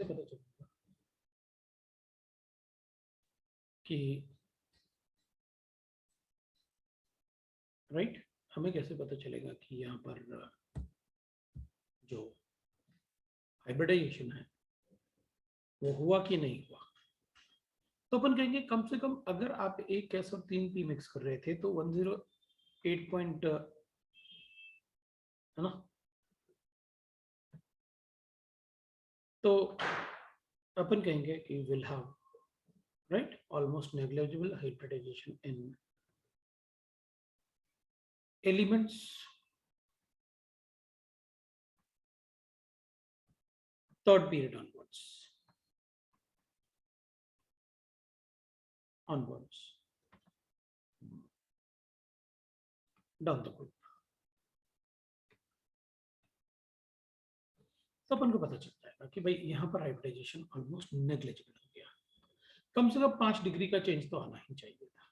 कैसे पता चलेगा कि राइट, हमें कैसे पता चलेगा कि यहाँ पर जो हाइब्रिडाइजेशन है वो हुआ कि नहीं हुआ? तो अपन कहेंगे कम से कम अगर आप एक कैस और 3p मिक्स कर रहे थे तो 108 पॉइंट है ना, तो अपन कहेंगे कि will have right almost negligible hybridization in elements third period onwards down the group. तो अपन को पता चल जाएगा कि भाई यहाँ पर हाइब्रिडाइजेशन ऑलमोस्ट नेग्लिजिबल हो गया, कम से कम 5 डिग्री का चेंज तो आना ही चाहिए था,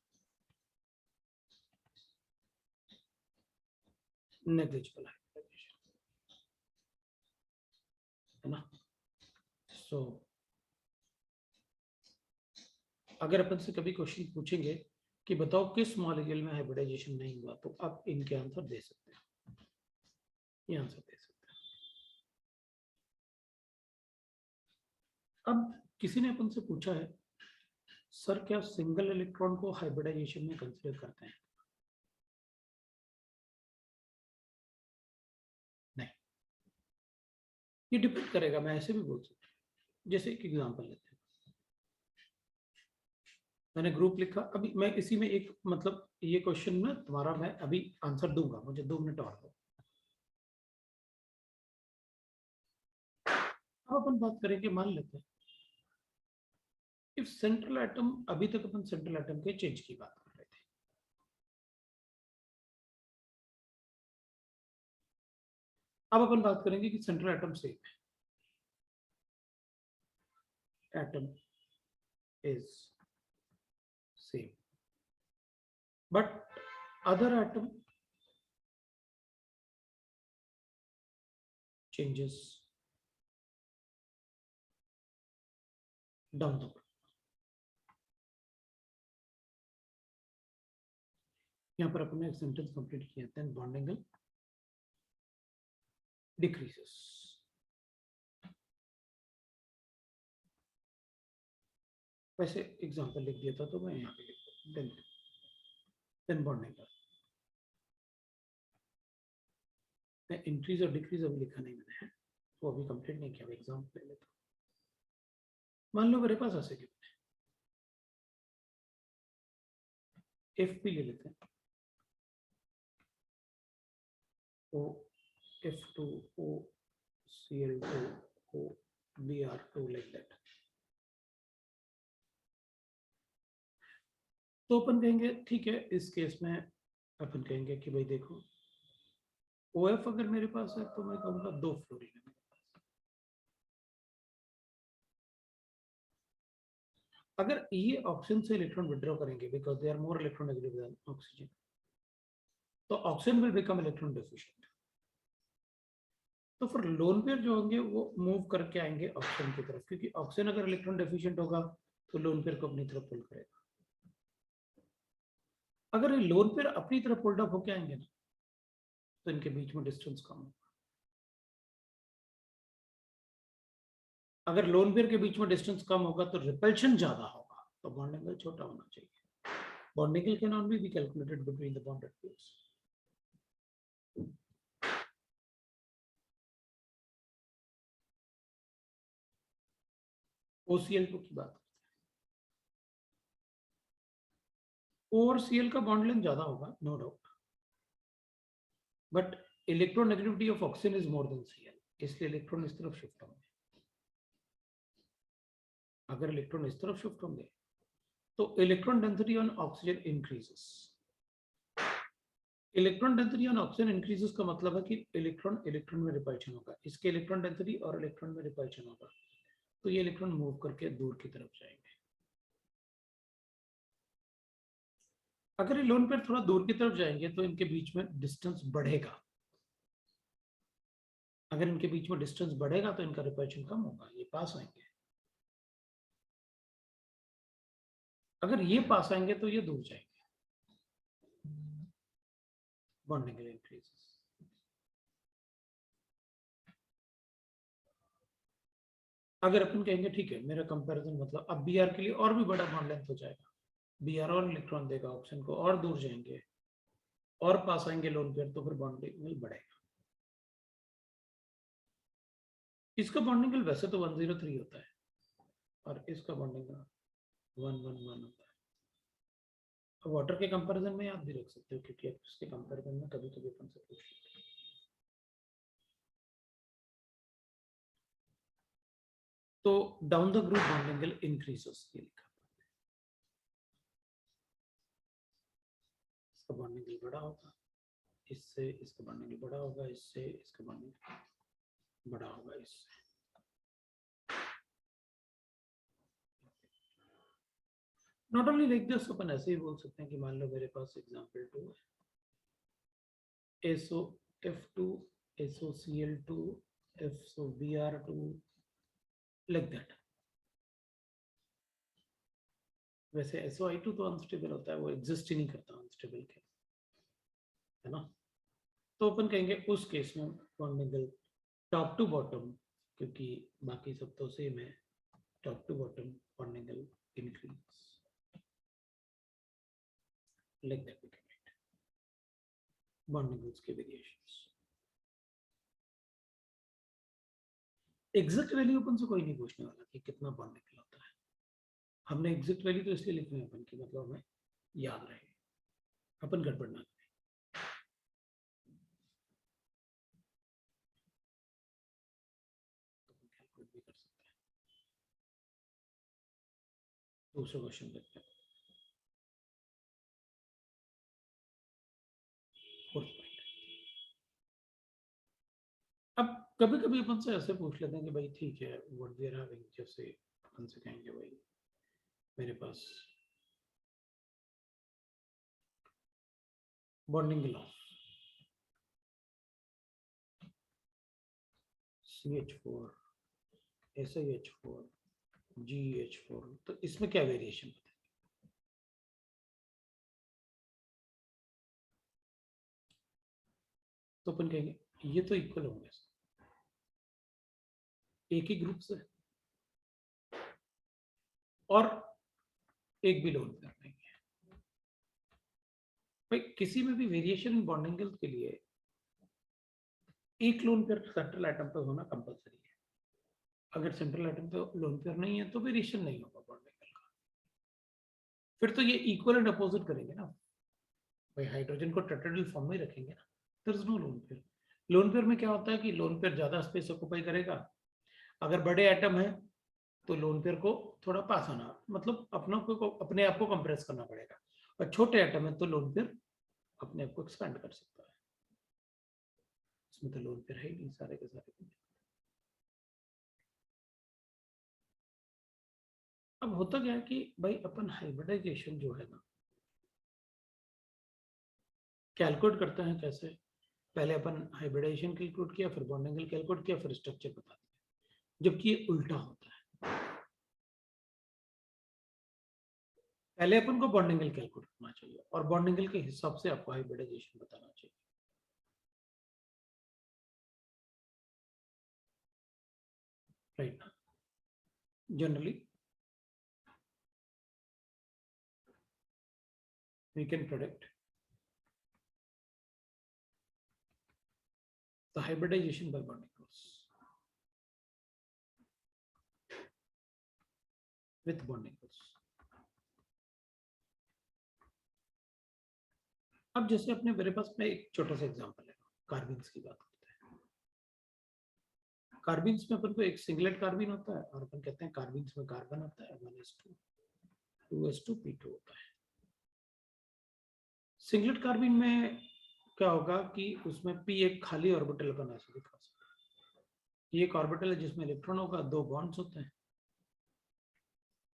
नेग्लिजिबल हाइब्रिडाइजेशन है ना। सो अगर अपन से कभी क्वेश्चन पूछेंगे कि बताओ किस मॉलिक्यूल में हाइब्रिडाइजेशन नहीं हुआ, तो आप इनके आंसर दे सकते हैं, ये आंसर दे सकते हैं। अब किसी ने अपन से पूछा है सर क्या सिंगल इलेक्ट्रॉन को हाइब्रिडाइजेशन में कंसीडर करते हैं? नहीं, ये डिपेंड करेगा, मैं ऐसे भी बोल सकता हूँ। जैसे एक एग्जांपल लेते हैं, मैंने ग्रुप लिखा, अभी मैं इसी में एक मतलब ये क्वेश्चन में तुम्हारा मैं अभी आंसर दूंगा, मुझे 2 मिनट और दो। अब अपन बात करेंगे, मान लेते हैं इफ सेंट्रल एटम, अभी तक अपन सेंट्रल एटम के चेंज की बात कर रहे थे, अब अपन बात करेंगे कि सेंट्रल एटम से atom is same but other atom changes down the road. यहाँ पर अपने एक सेंटेंस कंप्लीट किया, देन बॉन्ड एंगल डिक्रीजेस। वैसे एग्जांपल लिख दिया था तो मैं यहाँ पे लिख दूँ, देन बॉन्ड एंगल, मैं इंक्रीज और डिक्रीज अभी लिखा नहीं मैंने है, वो अभी कंप्लीट नहीं किया, एग्जांपल ले लेता हूँ। मान लो मेरे पास ऐसे गिवन है, एफ पी ले लेते हैं, ओ F2 O Cl2 O Br2 like that। तो अपन कहेंगे ठीक है, इस केस में अपन कहेंगे कि भाई देखो OF अगर मेरे पास है तो मैं कहूँगा 2 फ्लोरीन है मेरे पास। अगर ये ऑक्सीजन से इलेक्ट्रॉन विड्रॉ करेंगे because they are more electronegative than oxygen, तो oxygen will become electron deficient. तो फिर लोन पेयर जो होंगे वो मूव करके आएंगे ऑक्सीजन की तरफ, क्योंकि ऑक्सीजन अगर इलेक्ट्रॉन डेफिशिएंट होगा तो लोन पेयर को अपनी तरफ पुल करेगा। अगर ये लोन पेयर अपनी तरफ पुल्ड अप होके आएंगे ना, तो इनके बीच में डिस्टेंस कम होगा। अगर लोन पेयर के बीच में डिस्टेंस कम होगा तो रिपल्शन ज्यादा होगा, तो बॉन्ड एंगल छोटा होना चाहिए। Bond angle can only be calculated between the bonded pairs. OCl2 की बात करते हैं, O और Cl का बॉन्ड लेंथ ज्यादा होगा no doubt, but electronegativity of oxygen is more than Cl, इसलिए इलेक्ट्रॉन इस तरफ शिफ्ट होंगे। अगर इलेक्ट्रॉन इस तरफ शिफ्ट होंगे तो electron density on oxygen increases. Electron density on oxygen increases का मतलब है कि इलेक्ट्रॉन इलेक्ट्रॉन में रिपल्शन होगा, इसके इलेक्ट्रॉन डेंसिटी और इलेक्ट्रॉन में रिपल्शन होगा, तो ये इलेक्ट्रॉन मूव करके दूर की तरफ जाएंगे। अगर ये लोन पेयर थोड़ा दूर की तरफ जाएंगे तो इनके बीच में डिस्टेंस बढ़ेगा, अगर इनके बीच में डिस्टेंस बढ़ेगा तो इनका रिपल्शन कम होगा, ये पास आएंगे। अगर ये पास आएंगे तो ये दूर जाएंगे, बॉन्डिंग इंक्रीजेस। अगर अपन कहेंगे ठीक है, मेरा कंपैरिजन मतलब अब बी आर के लिए और भी बड़ा बॉन्ड लेंथ हो जाएगा, बी आर और इलेक्ट्रॉन देगा ऑप्शन को, और दूर जाएंगे और पास आएंगे लोन पेयर, तो फिर बॉन्डिंग बढ़ेगा। इसका बॉन्डिंग वैसे तो 103 होता है और इसका बॉन्डिंग 111 होता है। अब वाटर के कंपैरिजन में आप भी रख सकते हो, क्योंकि इसके कंपैरिजन में कभी कभी अपन से पूछ लेते हैं। तो down the group bonding increases, ये लिखा, इसका बॉन्डिंग बड़ा होगा, इससे इसका बॉन्डिंग बड़ा होगा, इससे इसका बॉन्डिंग बड़ा होगा, इससे। नॉट ओनली लाइक दिस, अपन ऐसे ही बोल सकते हैं कि मान लो मेरे पास एग्जांपल 2 है, SOF2 SOCl2 FOBr2 like that. वैसे SO2 तो अनस्टेबल होता है, वो एग्जिस्ट ही नहीं करता अनस्टेबल के, है ना। तो अपन कहेंगे उस केस में बॉन्डिंग टॉप टू बॉटम, क्योंकि बाकी सब तो सेम है, top to bottom bonding increase, like that we can write bonding के वेरिएशंस। एग्जैक्ट वैल्यू अपन से कोई नहीं पूछने वाला कि कितना बॉन्डिंग होता है, हमने एग्जैक्ट वैल्यू तो इसलिए लिखनी है अपन की मतलब हमें याद रहे, अपन गड़बड़ ना करें। कैलकुलेट भी कर सकते हैं। दूसरा क्वेश्चन देखते हैं, फोर्थ पॉइंट। अब कभी कभी अपन से ऐसे पूछ लेते हैं कि भाई ठीक है, व्हाट वी आर हैविंग, जैसे अपन से कहेंगे भाई मेरे पास bonding law CH4 SiH4 GH4, तो इसमें क्या वेरिएशन होता है? तो अपन कहेंगे ये तो इक्वल होंगे एक ही ग्रुप से, और एक भी लोन कर देंगे। भाई किसी में भी वेरिएशन इन बॉन्डिंग के लिए एक लोन पेयर सेंट्रल एटम पे होना कंपलसरी है। अगर सेंट्रल एटम पे लोन पेयर नहीं है तो वेरिएशन नहीं होगा बॉन्डिंग का। फिर तो ये इक्वल एंड अपोजिट करेंगे ना भाई, हाइड्रोजन को टेट्राहेड्रल फॉर्म में रखेंगे ना, there is no lone pair. Lone pair में क्या होता है कि लोन पेयर ज्यादा स्पेस ऑक्यूपाई करेगा, अगर बड़े एटम है तो लोन पेयर को थोड़ा पास आना, मतलब अपने आप को कंप्रेस करना पड़ेगा, और छोटे एटम है तो लोन पेयर अपने आप को एक्सपेंड कर सकता है। इसमें तो लोन पेयर है ही नहीं सारे के सारे। अब होता क्या है कि भाई अपन हाइब्रिडाइजेशन जो है ना कैलकुलेट करते हैं कैसे, पहले अपन हाइब्रिडाइजेशन कैलकुलेट किया, फिर बॉन्डिंग कैलकुलेट किया, फिर स्ट्रक्चर बता दिया, जबकि ये उल्टा होता है। पहले अपन को बॉन्डिंग कैलकुलेट करना चाहिए और बॉन्डिंग के हिसाब से आपको हाइब्रिडाइजेशन बताना चाहिए। राइट ना, generally we can predict the hybridization by bonding rules with bonding rules. अब जैसे अपने मेरे पास में एक छोटा सा एग्जांपल है, कार्बिन्स की बात करते हैं। कार्बिन्स में अपन को एक सिंगलेट कार्बिन होता है और अपन कहते हैं कार्बिन्स में कार्बन होता है 1s2 2s2 p2 होता है। सिंगलेट कार्बिन में क्या होगा कि उसमें p एक खाली ऑर्बिटल अपन ऐसे दिखा सकते हैं, ये एक ऑर्बिटल है जिसमें इलेक्ट्रॉन होगा, दो बॉन्ड्स होते हैं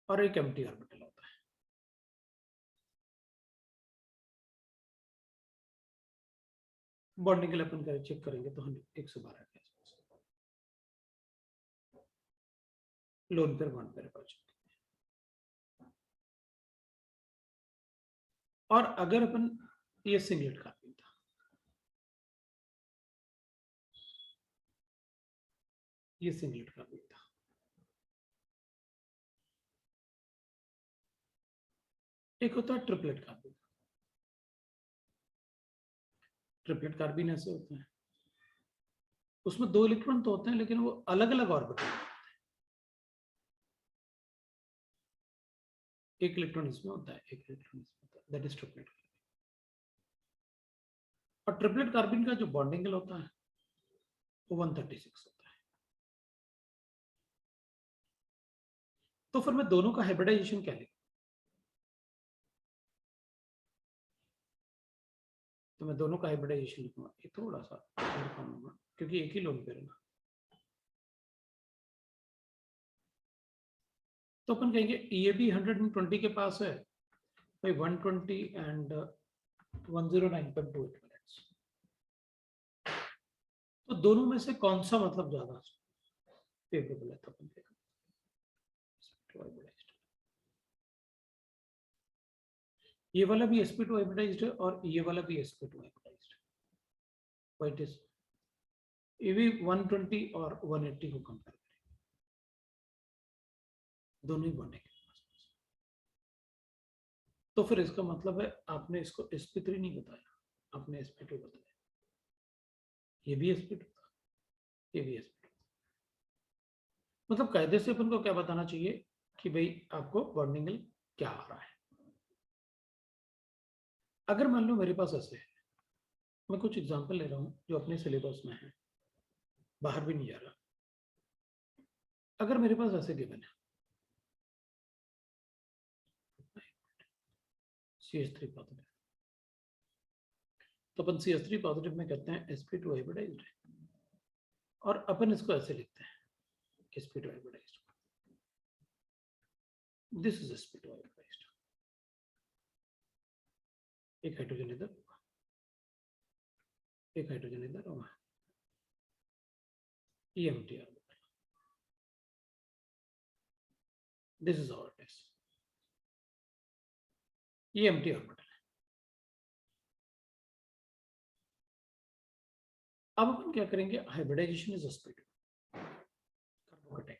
और एक एम्प्टी ऑर्बिटल होता है। बॉन्डिंग के लिए अपन चेक करेंगे तो हम 112 के आसपास, lone pair bond pair approach. और अगर अपन ये सिंगलेट कार्बिन था, ये सिंगलेट कार्बिन था, एक होता है ट्रिपलेट कार्बिन। ट्रिपलेट कार्बिन ऐसे होते हैं, उसमें 2 इलेक्ट्रॉन तो होते हैं लेकिन वो अलग अलग ऑर्बिटल, एक इलेक्ट्रॉन इसमें होता है, एक इलेक्ट्रॉन इसमें होता है, दैट इज ट्रिपलेट। और ट्रिपलेट कार्बिन का जो बॉन्डिंग होता है वो 136 होता है। तो फिर मैं दोनों का हाइब्रिडाइजेशन क्या लिखूं? तो मैं दोनों का हाइब्रिडाइजेशन लिखूंगा, ये थोड़ा सा क्योंकि एक ही लोन पेयर है ना। तो अपन कहेंगे ये भी 120 के पास है भाई, 120 एंड 109.28 मिनट्स। तो दोनों में से कौन सा मतलब ज्यादा फेवरेबल है? तो अपन ये वाला भी sp2 हाइब्रिडाइज्ड है और ये वाला भी sp2 हाइब्रिडाइज्ड है। व्हाइट इज ये भी 120 और 180 को कंपेयर करें, दोनों ही बॉन्डिंग। तो फिर इसका मतलब है आपने इसको sp3 नहीं बताया, आपने sp2 बताया। ये भी sp2 था, ये भी sp2। मतलब कायदे से अपन को क्या बताना चाहिए कि भाई आपको बॉन्डिंग क्या आ रहा है। अगर मान लो मेरे पास ऐसे है, मैं कुछ एग्जांपल ले रहा हूं जो अपने सिलेबस में है, बाहर भी नहीं जा रहा। अगर मेरे पास ऐसे गिवन है CH3 पॉजिटिव, तो अपन CH3 पॉजिटिव में कहते हैं sp2 हाइब्रिडाइज्ड है, और अपन इसको ऐसे लिखते हैं sp2 hybridized, this is sp2 hybridized. एक हाइड्रोजन इधर होगा, एक हाइड्रोजन इधर होगा, ये empty orbital, this is our test, ये एम्प्टी ऑर्बिटल है। अब अपन क्या करेंगे, hybridization is sp2 carbocation.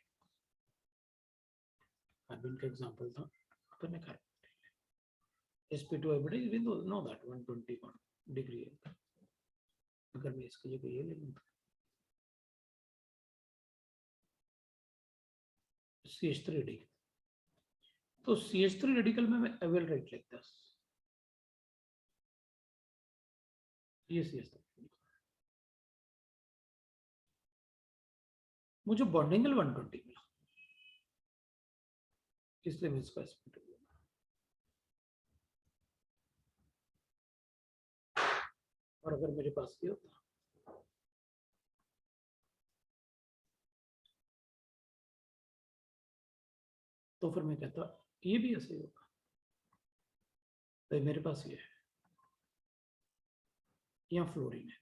Carbon का एग्जांपल था, अपन ने carbon sp2 hybridized, we know that 121 degree है। अगर मैं इसके लिए ये ले लूं CH3 रेडिकल, तो CH3 रेडिकल में मैं एविल राइट लिखता, ये CH3, मुझे बॉन्डिंग 120 मिला, इसलिए मैं इसका sp2 लूंगा। और अगर मेरे पास ये होता तो फिर मैं कहता ये भी ऐसे ही होगा, तो मेरे पास ये है, यहाँ फ्लोरीन है,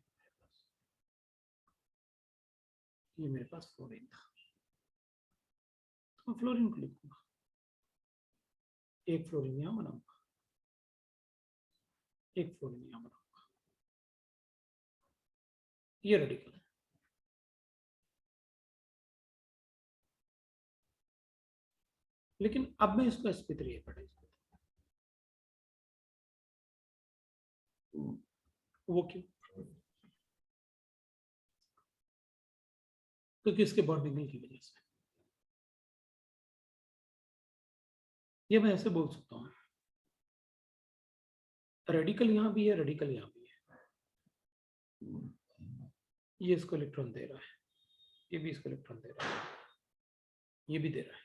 ये मेरे पास फ्लोरीन था, तो मैं फ्लोरीन को लिखूंगा, एक फ्लोरीन यहाँ बनाऊंगा, एक फ्लोरीन यहाँ बनाऊंगा, ये रेडिकल है। लेकिन अब मैं इसको sp3 हाइब्रिडाइज करता हूँ, वो क्यों? क्योंकि इसके बॉन्डिंग की वजह से। ये मैं ऐसे बोल सकता हूँ, रेडिकल यहाँ भी है, रेडिकल यहाँ भी है, ये इसको इलेक्ट्रॉन दे रहा है, ये भी इसको इलेक्ट्रॉन दे रहा है, ये भी दे रहा है।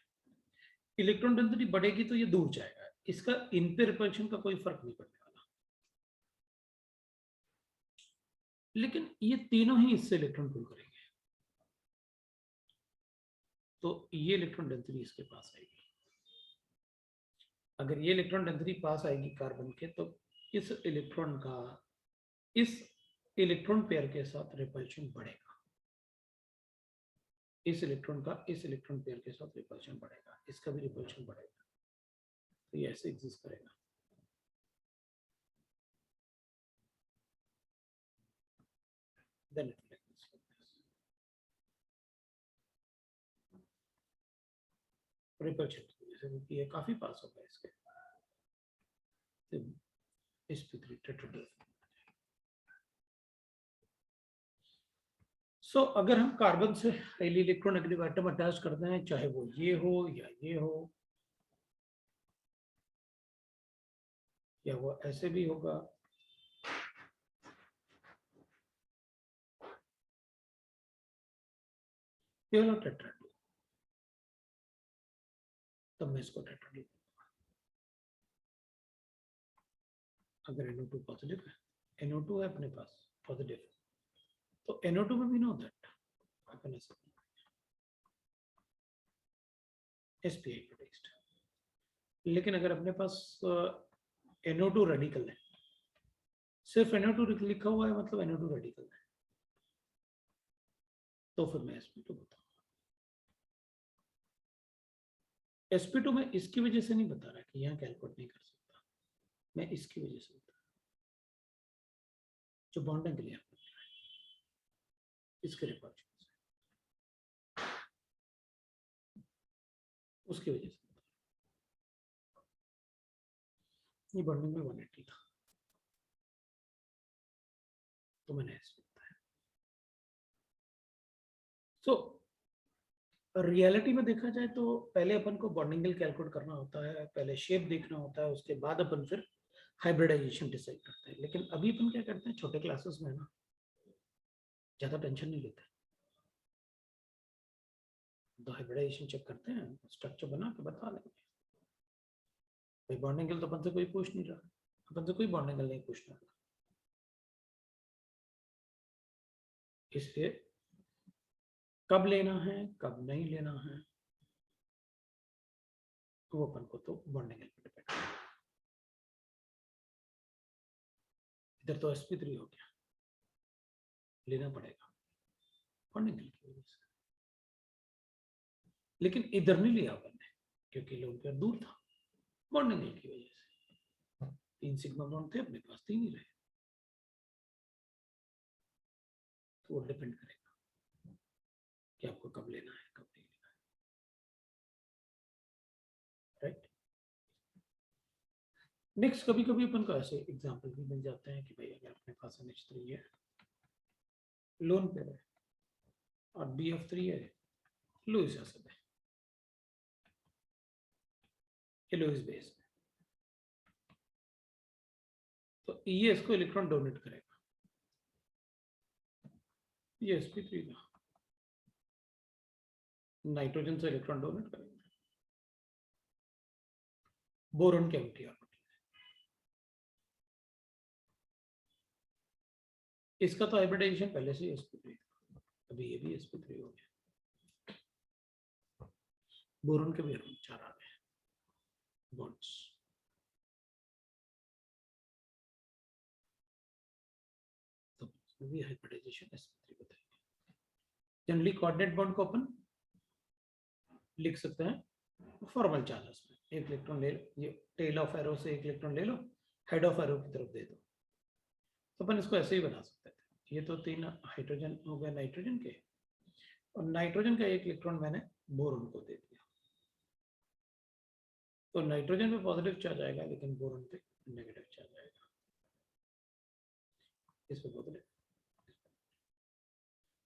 इलेक्ट्रॉन डेंसिटी बढ़ेगी तो ये दूर जाएगा, इसका इन पे रिपल्शन का कोई फर्क नहीं पड़ने वाला। लेकिन ये तीनों ही इससे इलेक्ट्रॉन पुल करेंगे, तो ये इलेक्ट्रॉन डेंसिटी इसके पास आएगी। अगर ये इलेक्ट्रॉन डेंसिटी पास आएगी कार्बन के, तो इस इलेक्ट्रॉन का इस इलेक्ट्रॉन पेयर के साथ रिपल्शन बढ़ेगा, इस इलेक्ट्रॉन का इस इलेक्ट्रॉन पेयर के साथ रिपल्शन बढ़ेगा, इसका भी रिपल्शन बढ़ेगा, तो ये ऐसे एग्जिस्ट करेगा। Then it will exist like this. Repulsion जैसे कि ये काफी पास होगा इसके, sp3 tetradentate। सो अगर हम कार्बन से हाईली इलेक्ट्रोनेगेटिव एटम अटैच करते हैं, चाहे वो ये हो या वो ऐसे भी होगा, ये वाला टेट्राड, तब मैं इसको टेट्राड लिखूंगा। अगर NO2 पॉजिटिव है, NO2 है अपने पास पॉजिटिव, तो NO2 में भी नो दैट अपन ऐसे sp hybridized। लेकिन अगर अपने पास NO2 रेडिकल है, सिर्फ NO2 लिखा हुआ है मतलब NO2 रेडिकल है, तो फिर मैं sp2 बताऊंगा। sp2 में इसकी वजह से नहीं बता रहा कि यहाँ कैलकुलेट नहीं कर सकता, मैं इसकी वजह से बता रहा, जो बॉन्डिंग के लिए आपने इसके रिपल्शन से, उसकी वजह से ये बॉन्डिंग में 180 था, तो मैंने ऐसे बताया। सो रियलिटी में देखा जाए तो पहले अपन को बॉन्डिंग कैलकुलेट करना होता है, पहले शेप देखना होता है, उसके बाद अपन फिर हाइब्रिडाइजेशन डिसाइड करते हैं। लेकिन अभी अपन क्या करते हैं, छोटे क्लासेस में ना ज्यादा टेंशन नहीं लेते, तो हाइब्रिडाइजेशन चेक करते हैं, स्ट्रक्चर बना के बता देंगे। भाई बॉन्डिंग तो अपन से कोई पूछ नहीं रहा, अपन से कोई बॉन्डिंग नहीं पूछ रहा, इसलिए कब लेना है कब नहीं लेना है वो अपन को तो बॉन्डिंग पे डिपेंड है। इधर तो sp3 हो गया, लेना पड़ेगा बॉन्डिंग की वजह से, लेकिन इधर नहीं लिया अपन ने क्योंकि लोन पेयर दूर था, बॉन्डिंग की वजह से 3 सिग्मा बॉन्ड थे अपने पास, 3 ही रहे, तो वो डिपेंड करेगा कि आपको कब लेना है कब नहीं लेना है, राइट। नेक्स्ट कभी कभी अपन को ऐसे एग्जांपल भी मिल जाते हैं कि भाई अगर अपने पास NH3 है, लोन पेयर है, और BF3 है, लुईस एसिड है, ये लुईस बेस है, तो ये इसको इलेक्ट्रॉन डोनेट करेगा, ये sp3 का नाइट्रोजन से इलेक्ट्रॉन डोनेट करेगा, बोरॉन के एम्प्टी ऑर्बिटल, इसका तो हाइब्रिडाइजेशन पहले से ही sp3 था, अभी ये भी sp3 हो गया, बोरॉन के भी 4 आ गए बॉन्ड्स, तो भी हाइब्रिडाइजेशन sp3 बताएंगे। जनरली कोऑर्डिनेट बॉन्ड को अपन लिख सकते हैं फॉर्मल चार्जेस में, एक इलेक्ट्रॉन ले लो, ये टेल ऑफ एरो से एक इलेक्ट्रॉन ले लो, हेड ऑफ एरो की तरफ दे दो, तो अपन इसको ऐसे ही बना सकते थे। ये तो 3 हाइड्रोजन हो गए नाइट्रोजन के, और नाइट्रोजन का एक इलेक्ट्रॉन मैंने बोरॉन को दे दिया, तो नाइट्रोजन पे पॉजिटिव चार्ज आएगा लेकिन बोरॉन पे नेगेटिव चार्ज आएगा, इस पे पॉजिटिव,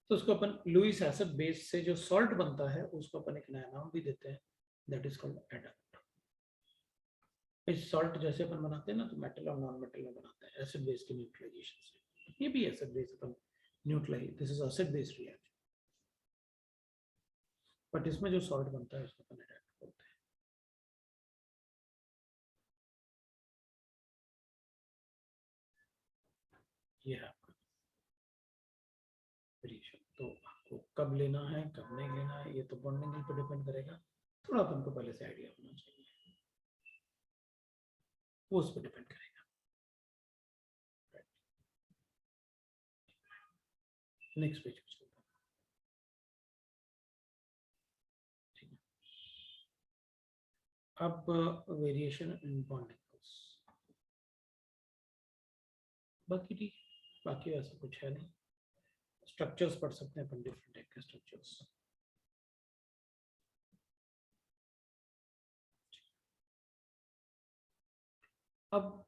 तो उसको अपन लुईस एसिड बेस से जो सॉल्ट बनता है उसको अपन एक नया नाम भी देते हैं, दैट इज कॉल्ड एडप्ट। इस सॉल्ट जैसे अपन बनाते हैं ना, तो मेटल और नॉन मेटल में बनाते हैं एसिड बेस के न्यूट्रलाइजेशन से, ये भी एसिड बेस अपन neutralise, this is acid base reaction, but इसमें जो सॉल्ट बनता है उसको अपन एडप्ट बोलते हैं। ये है आपका रिएक्शन, तो आपको कब लेना है कब नहीं लेना है ये तो बॉन्डिंग पर डिपेंड करेगा, थोड़ा अपन को पहले से आइडिया होना चाहिए, वो उस पर डिपेंड करेगा। नेक्स्ट पेज अब वेरिएशन इन बॉन्डिंग, बाकी ठीक, बाकी ऐसा कुछ है नहीं। स्ट्रक्चर्स पढ़ सकते हैं अपन, डिफरेंट टाइप के स्ट्रक्चर्स। अब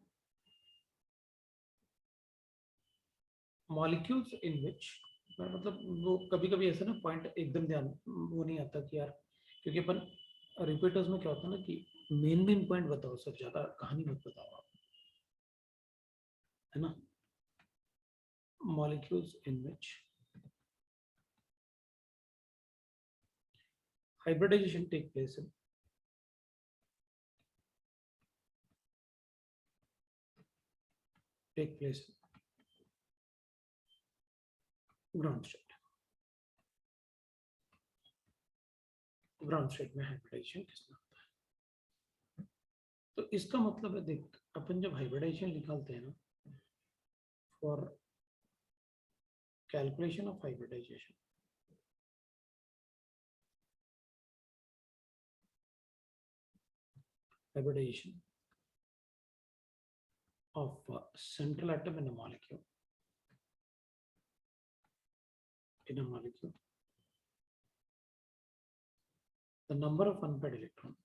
मॉलिक्यूल्स इन विच, मतलब वो कभी कभी ऐसा ना पॉइंट एकदम ध्यान वो नहीं आता कि यार, क्योंकि अपन रिपीटर्स में क्या होता है ना कि मेन पॉइंट बताओ सर, ज्यादा कहानी मत बताओ आप, है ना। Molecules in which hybridization take place in ground state। Ground state में हाइब्रिडाइजेशन किसमें होता है? तो इसका मतलब है, देख अपन जब हाइब्रिडाइजेशन निकालते हैं ना, for calculation of hybridisation, of central atom in a molecule, the number of unpaired electron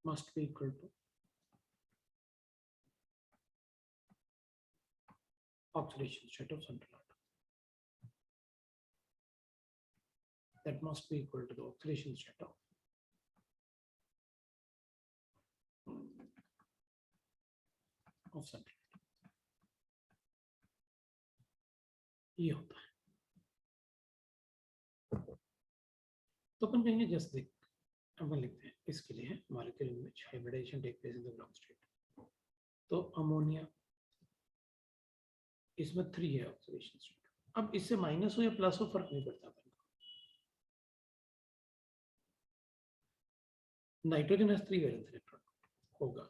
must be equal to oxidation state of central atom. That must be equal to the oxidation state of central atom. ये होता है। तो अपन कहेंगे just देख, अपन लिखते हैं इसके लिए है molecule in which hybridisation take place in the ground state. तो अमोनिया, इसमें 3 है ऑक्सीडेशन स्टेट। अब इससे माइनस हो या प्लस हो फर्क नहीं पड़ता। नाइट्रोजन has 3 वैलेंस इलेक्ट्रॉन होगा।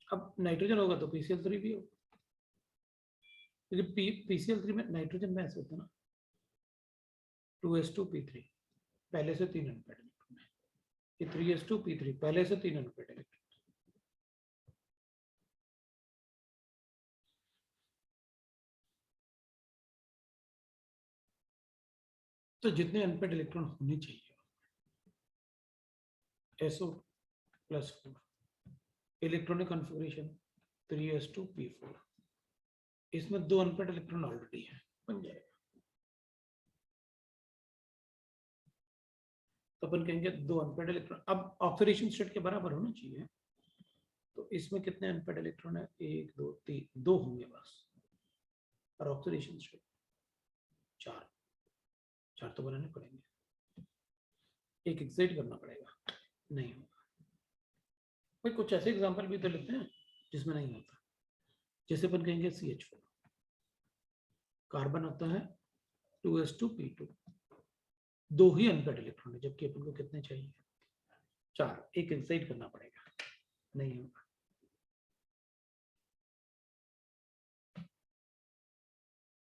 अब नाइट्रोजन होगा तो PCl3 भी होगा, क्योंकि PCl3 में नाइट्रोजन में ऐसे होता है ना 2s2p3, पहले से 3 अनपेड इलेक्ट्रॉन है। ये 3s2p3 पहले से 3 अनपेड इलेक्ट्रॉन। तो जितने अनपेड इलेक्ट्रॉन होने चाहिए SO+4, इलेक्ट्रॉनिक कॉन्फ़िगरेशन 3s2p4, इसमें 2 अनपेड इलेक्ट्रॉन ऑलरेडी है, बन जाएगा। तो अपन कहेंगे 2 अनपेड इलेक्ट्रॉन अब ऑक्सीडेशन स्टेट के बराबर होना चाहिए। तो इसमें कितने अनपेड इलेक्ट्रॉन है? 1 2 3, 2 होंगे बस। और ऑक्सीडेशन स्टेट 4 तो बनाने पड़ेंगे, एक एक्साइट करना पड़ेगा, नहीं होगा। भाई कुछ ऐसे एग्जांपल भी तो लेते हैं जिसमें नहीं होता। जैसे अपन कहेंगे CH4, कार्बन होता है 2s2p2, 2 ही अनपेड इलेक्ट्रॉन है, जबकि अपन को कितने चाहिए? 4, एक एक्साइट करना पड़ेगा, नहीं होगा।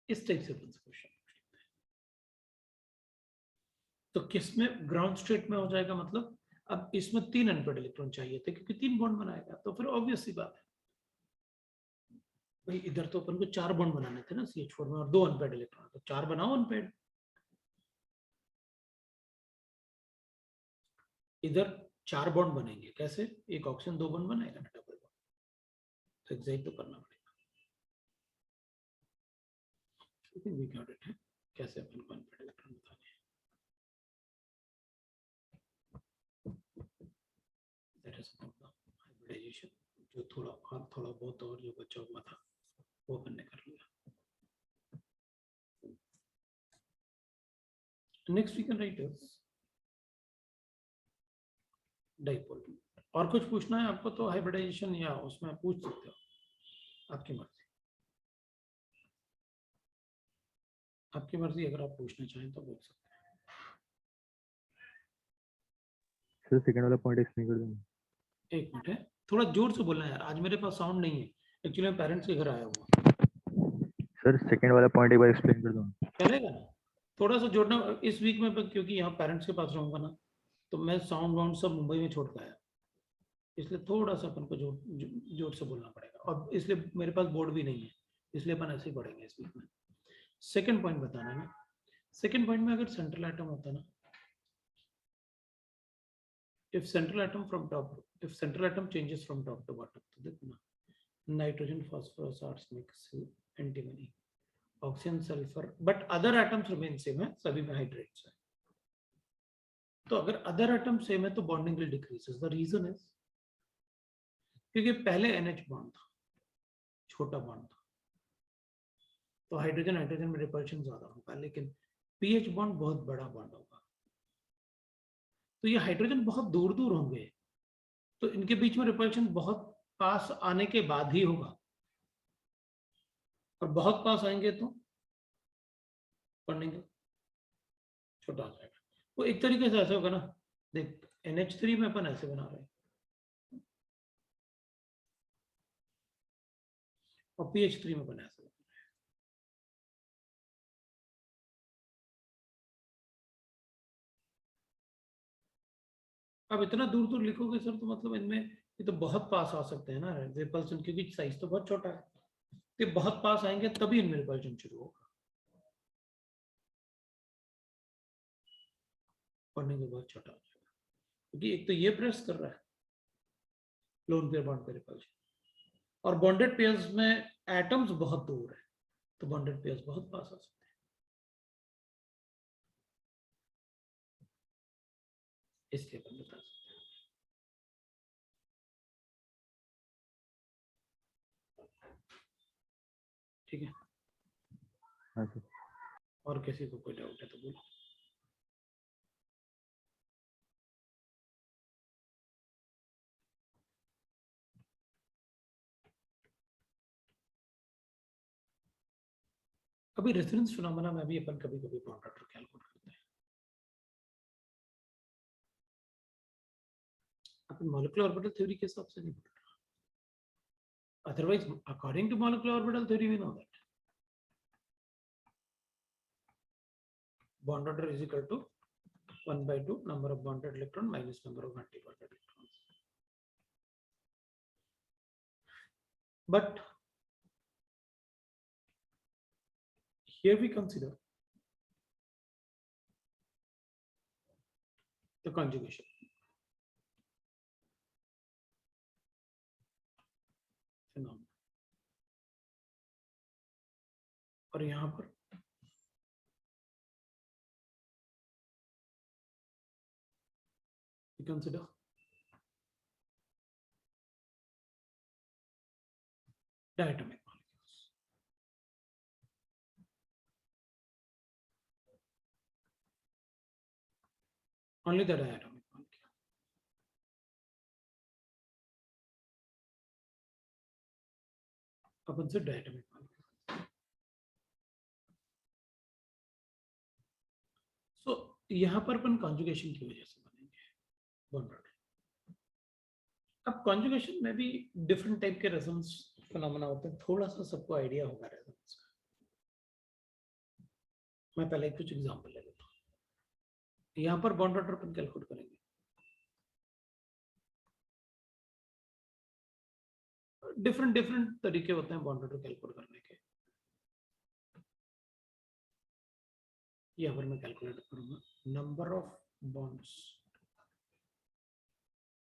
इस टाइप से अपन से क्वेश्चन पूछते हैं। तो किसमें? ग्राउंड स्टेट में हो जाएगा, मतलब अब इसमें 3 अनपेड इलेक्ट्रॉन चाहिए थे क्योंकि 3 बॉन्ड बनाएगा, तो फिर ऑब्वियस सी बात है भाई, इधर तो अपन को 4 बॉन्ड बनाने थे ना CH4 में, और 2 अनपेड इलेक्ट्रॉन, तो 4 बनाओ अनपेड। इधर 4 बॉन्ड बनेंगे कैसे? एक ऑक्सीजन 2 बॉन्ड बनाएगा ना, डबल बॉन्ड, तो एक्साइट तो करना पड़ेगा। लेकिन वी गॉट इट है, कैसे अपन को अनपेड इलेक्ट्रॉन बताने हैं। दैट इज हाइब्रिडाइजेशन, जो थोड़ा बहुत और जो बचा हुआ था वो अपन ने कर लिया। Next we can write is dipole. और कुछ पूछना है आपको तो हाइब्रिडाइजेशन या उसमें पूछ सकते हो, आपकी मर्जी, आपकी मर्जी, अगर आप पूछना चाहें तो पूछ सकते हैं। सर सेकंड वाला पॉइंट एक्सप्लेन कर देंगे? एक मिनट है, थोड़ा जोर से बोलना है यार, आज मेरे पास साउंड नहीं है, एक्चुअली मैं पेरेंट्स के घर आया हुआ। सर सेकंड वाला पॉइंट एक बार एक्सप्लेन कर दो। चलेगा ना, थोड़ा सा जोड़ना इस वीक में, क्योंकि यहाँ पेरेंट्स के पास रहूंगा ना, तो मैं साउंड वाउंड सब मुंबई में छोड़ के आया, इसलिए थोड़ा सा अपन को जोर से बोलना पड़ेगा, और इसलिए मेरे पास बोर्ड भी नहीं है, इसलिए अपन ऐसे ही पढ़ेंगे इस वीक में। सेकंड पॉइंट बताना है। सेकंड पॉइंट में अगर सेंट्रल एटम होता ना, if central atom from top, if central atom changes from top to bottom, तो देखो ना, nitrogen phosphorus arsenic antimony oxygen sulphur, but other atoms remain same है, सभी में हाइड्रेट्स है। तो अगर अदर एटम सेम है तो bonding will decreases. The reason is क्योंकि पहले NH बॉन्ड था, छोटा बॉन्ड था, तो हाइड्रोजन हाइड्रोजन में रिपल्शन ज्यादा होगा, लेकिन पीएच बॉन्ड बहुत बड़ा बॉन्ड होगा, तो ये हाइड्रोजन बहुत दूर दूर होंगे, तो इनके बीच में रिपल्शन बहुत पास आने के बाद ही होगा, और बहुत पास आएंगे तो बॉन्डिंग छोटा हो जाएगा। वो एक तरीके से ऐसे होगा ना, देख NH3 में अपन ऐसे बना रहे हैं, और PH3 में अपन ऐसे बना रहे हैं। अब इतना दूर दूर लिखोगे सर, तो मतलब इनमें ये तो बहुत पास आ सकते हैं ना रिपल्शन, क्योंकि साइज तो बहुत छोटा है, ये बहुत पास आएंगे तभी इनमें रिपल्शन शुरू होगा, पढ़ने के बहुत छोटा हो जाएगा, क्योंकि एक तो ये प्रेस कर रहा है लोन पेयर बॉन्ड पे रिपल्शन, और बॉन्डेड पेयर्स में एटम्स बहुत दूर है, तो बॉन्डेड पेयर्स बहुत पास आ सकते हैं, इसलिए अपन बता सकते हैं। ठीक है, हाँ सर। और किसी को कोई डाउट है तो बोलो। अभी रेजोनेंस फिनोमेना में भी अपन कभी कभी बॉन्ड ऑर्डर कैलकुलेट करते हैं, अपन मॉलिक्यूलर ऑर्बिटल थ्योरी के हिसाब से नहीं बोल रहा, otherwise according to molecular orbital theory we know that bond order is equal to 1/2 number of bonded electron minus number of anti-bonded electrons. But here we consider the conjugation. Phenomenon. और यहाँ पर we consider diatomic molecules. Only the diatomic molecule. अपन से diatomic molecule. So यहाँ पर अपन conjugation की वजह से बनेंगे bond order. अब conjugation में भी different type के resonance phenomena होते हैं, थोड़ा सा सबको आइडिया होगा resonance का। मैं पहले कुछ एग्जांपल ले लेता हूँ। यहाँ पर बॉन्ड ऑर्डर अपन कैलकुलेट करेंगे, डिफरेंट डिफरेंट तरीके होते हैं बॉन्ड ऑर्डर कैलकुलेट करने के। यहाँ पर मैं कैलकुलेट करूंगा number of bonds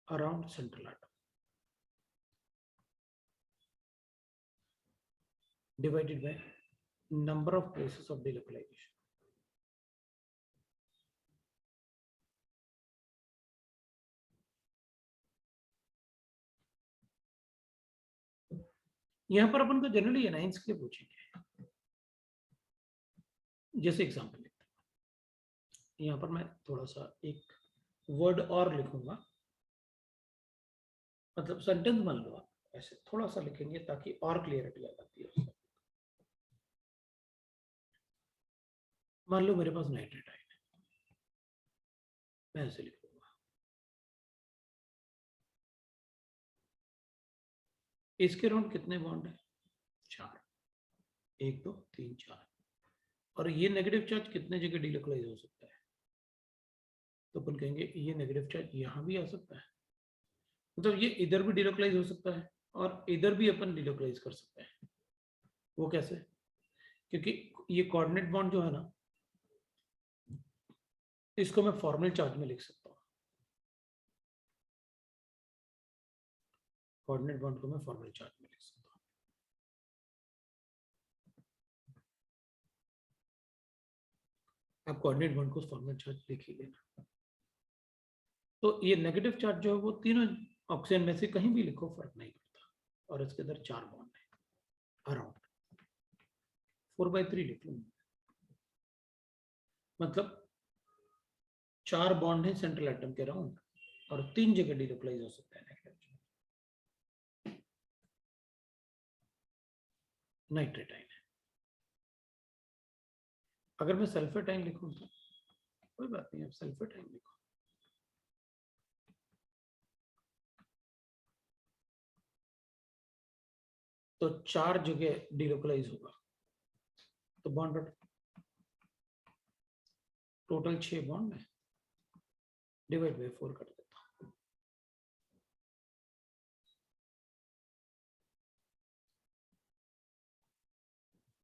around central atom divided by number of places of delocalization. यहाँ पर अपन को जनरली एनाइंस के लिए पूछेंगे, जैसे एग्जांपल लेते हैं। यहाँ पर मैं थोड़ा सा एक वर्ड और लिखूंगा, मतलब सेंटेंस मान लो आप, ऐसे थोड़ा सा लिखेंगे ताकि और क्लियरिटी आ जाती है। मान लो मेरे पास नाइट्रेट आयन है, मैं ऐसे लिखूंगा इसके अराउंड कितने बॉन्ड है? 4, 1 2 3 4। और ये नेगेटिव चार्ज कितने जगह डिलोकलाइज हो सकता है? तो अपन कहेंगे ये नेगेटिव चार्ज यहाँ भी आ सकता है, मतलब ये इधर भी डिलोकलाइज हो सकता है और इधर भी अपन डिलोकलाइज कर सकते हैं। वो कैसे? क्योंकि ये कोऑर्डिनेट बॉन्ड जो है ना, इसको मैं फॉर्मल चार्ज में लिख सकता हूँ। कोऑर्डिनेट बॉन्ड को मैं फॉर्मल चार्ज में लिख सकता हूँ। आप कोऑर्डिनेट बॉन्ड को फॉर्मल चार्ज लिख ही लेना। तो ये नेगेटिव चार्ज जो है वो तीनों ऑक्सीजन में से कहीं भी लिखो, फर्क नहीं पड़ता। और इसके अंदर 4 बॉन्ड है अराउंड 4/3 लिख लूंगा, मतलब 4 बॉन्ड है सेंट्रल एटम के अराउंड और 3 जगह डिलोकलाइज हो सकता है नेगेटिव चार्ज। नाइट्रेट आयन है। अगर मैं सल्फेट आयन लिखूं तो कोई बात नहीं, आप सल्फेट आयन लिखो। तो 4 जगह डिलोकलाइज होगा, तो बॉन्ड टोटल 6 बॉन्ड है, डिवाइड बाय 4 कर देता हूं।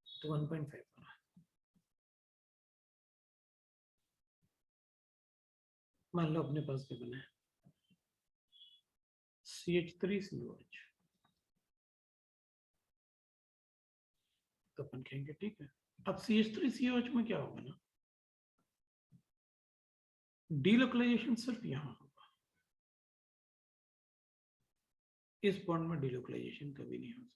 तो 1.5 बना है। मान लो अपने पास क्या बना है, CH3COH। तो अपन कहेंगे ठीक है। अब CH3COH में क्या होगा ना, डिलोकलाइजेशन सिर्फ यहां होगा, इस बॉन्ड में डिलोकलाइजेशन कभी नहीं हो सकता।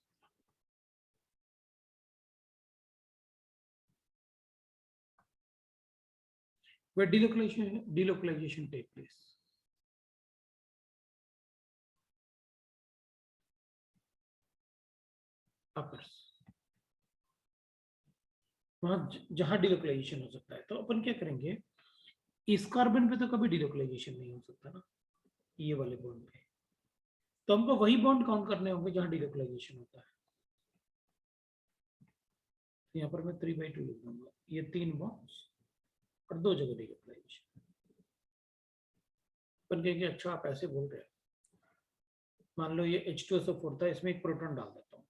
Where delocalization take place? Uppers, वहां जहां डिलोकलाइजेशन हो सकता है। तो अपन क्या करेंगे, इस कार्बन पे तो कभी डिलोकलाइजेशन नहीं हो सकता ना, ये वाले बॉन्ड पे। तो हमको वही बॉन्ड काउंट करने होंगे जहां डिलोकलाइजेशन होता है। तो यहाँ पर मैं 3/2 लिख दूंगा, ये 3 बॉन्ड्स और 2 जगह डिलोकलाइजेशन। अपन कहेंगे अच्छा आप ऐसे बोल रहे हैं, मान लो ये H2SO4 था, इसमें एक प्रोटॉन डाल देता हूँ,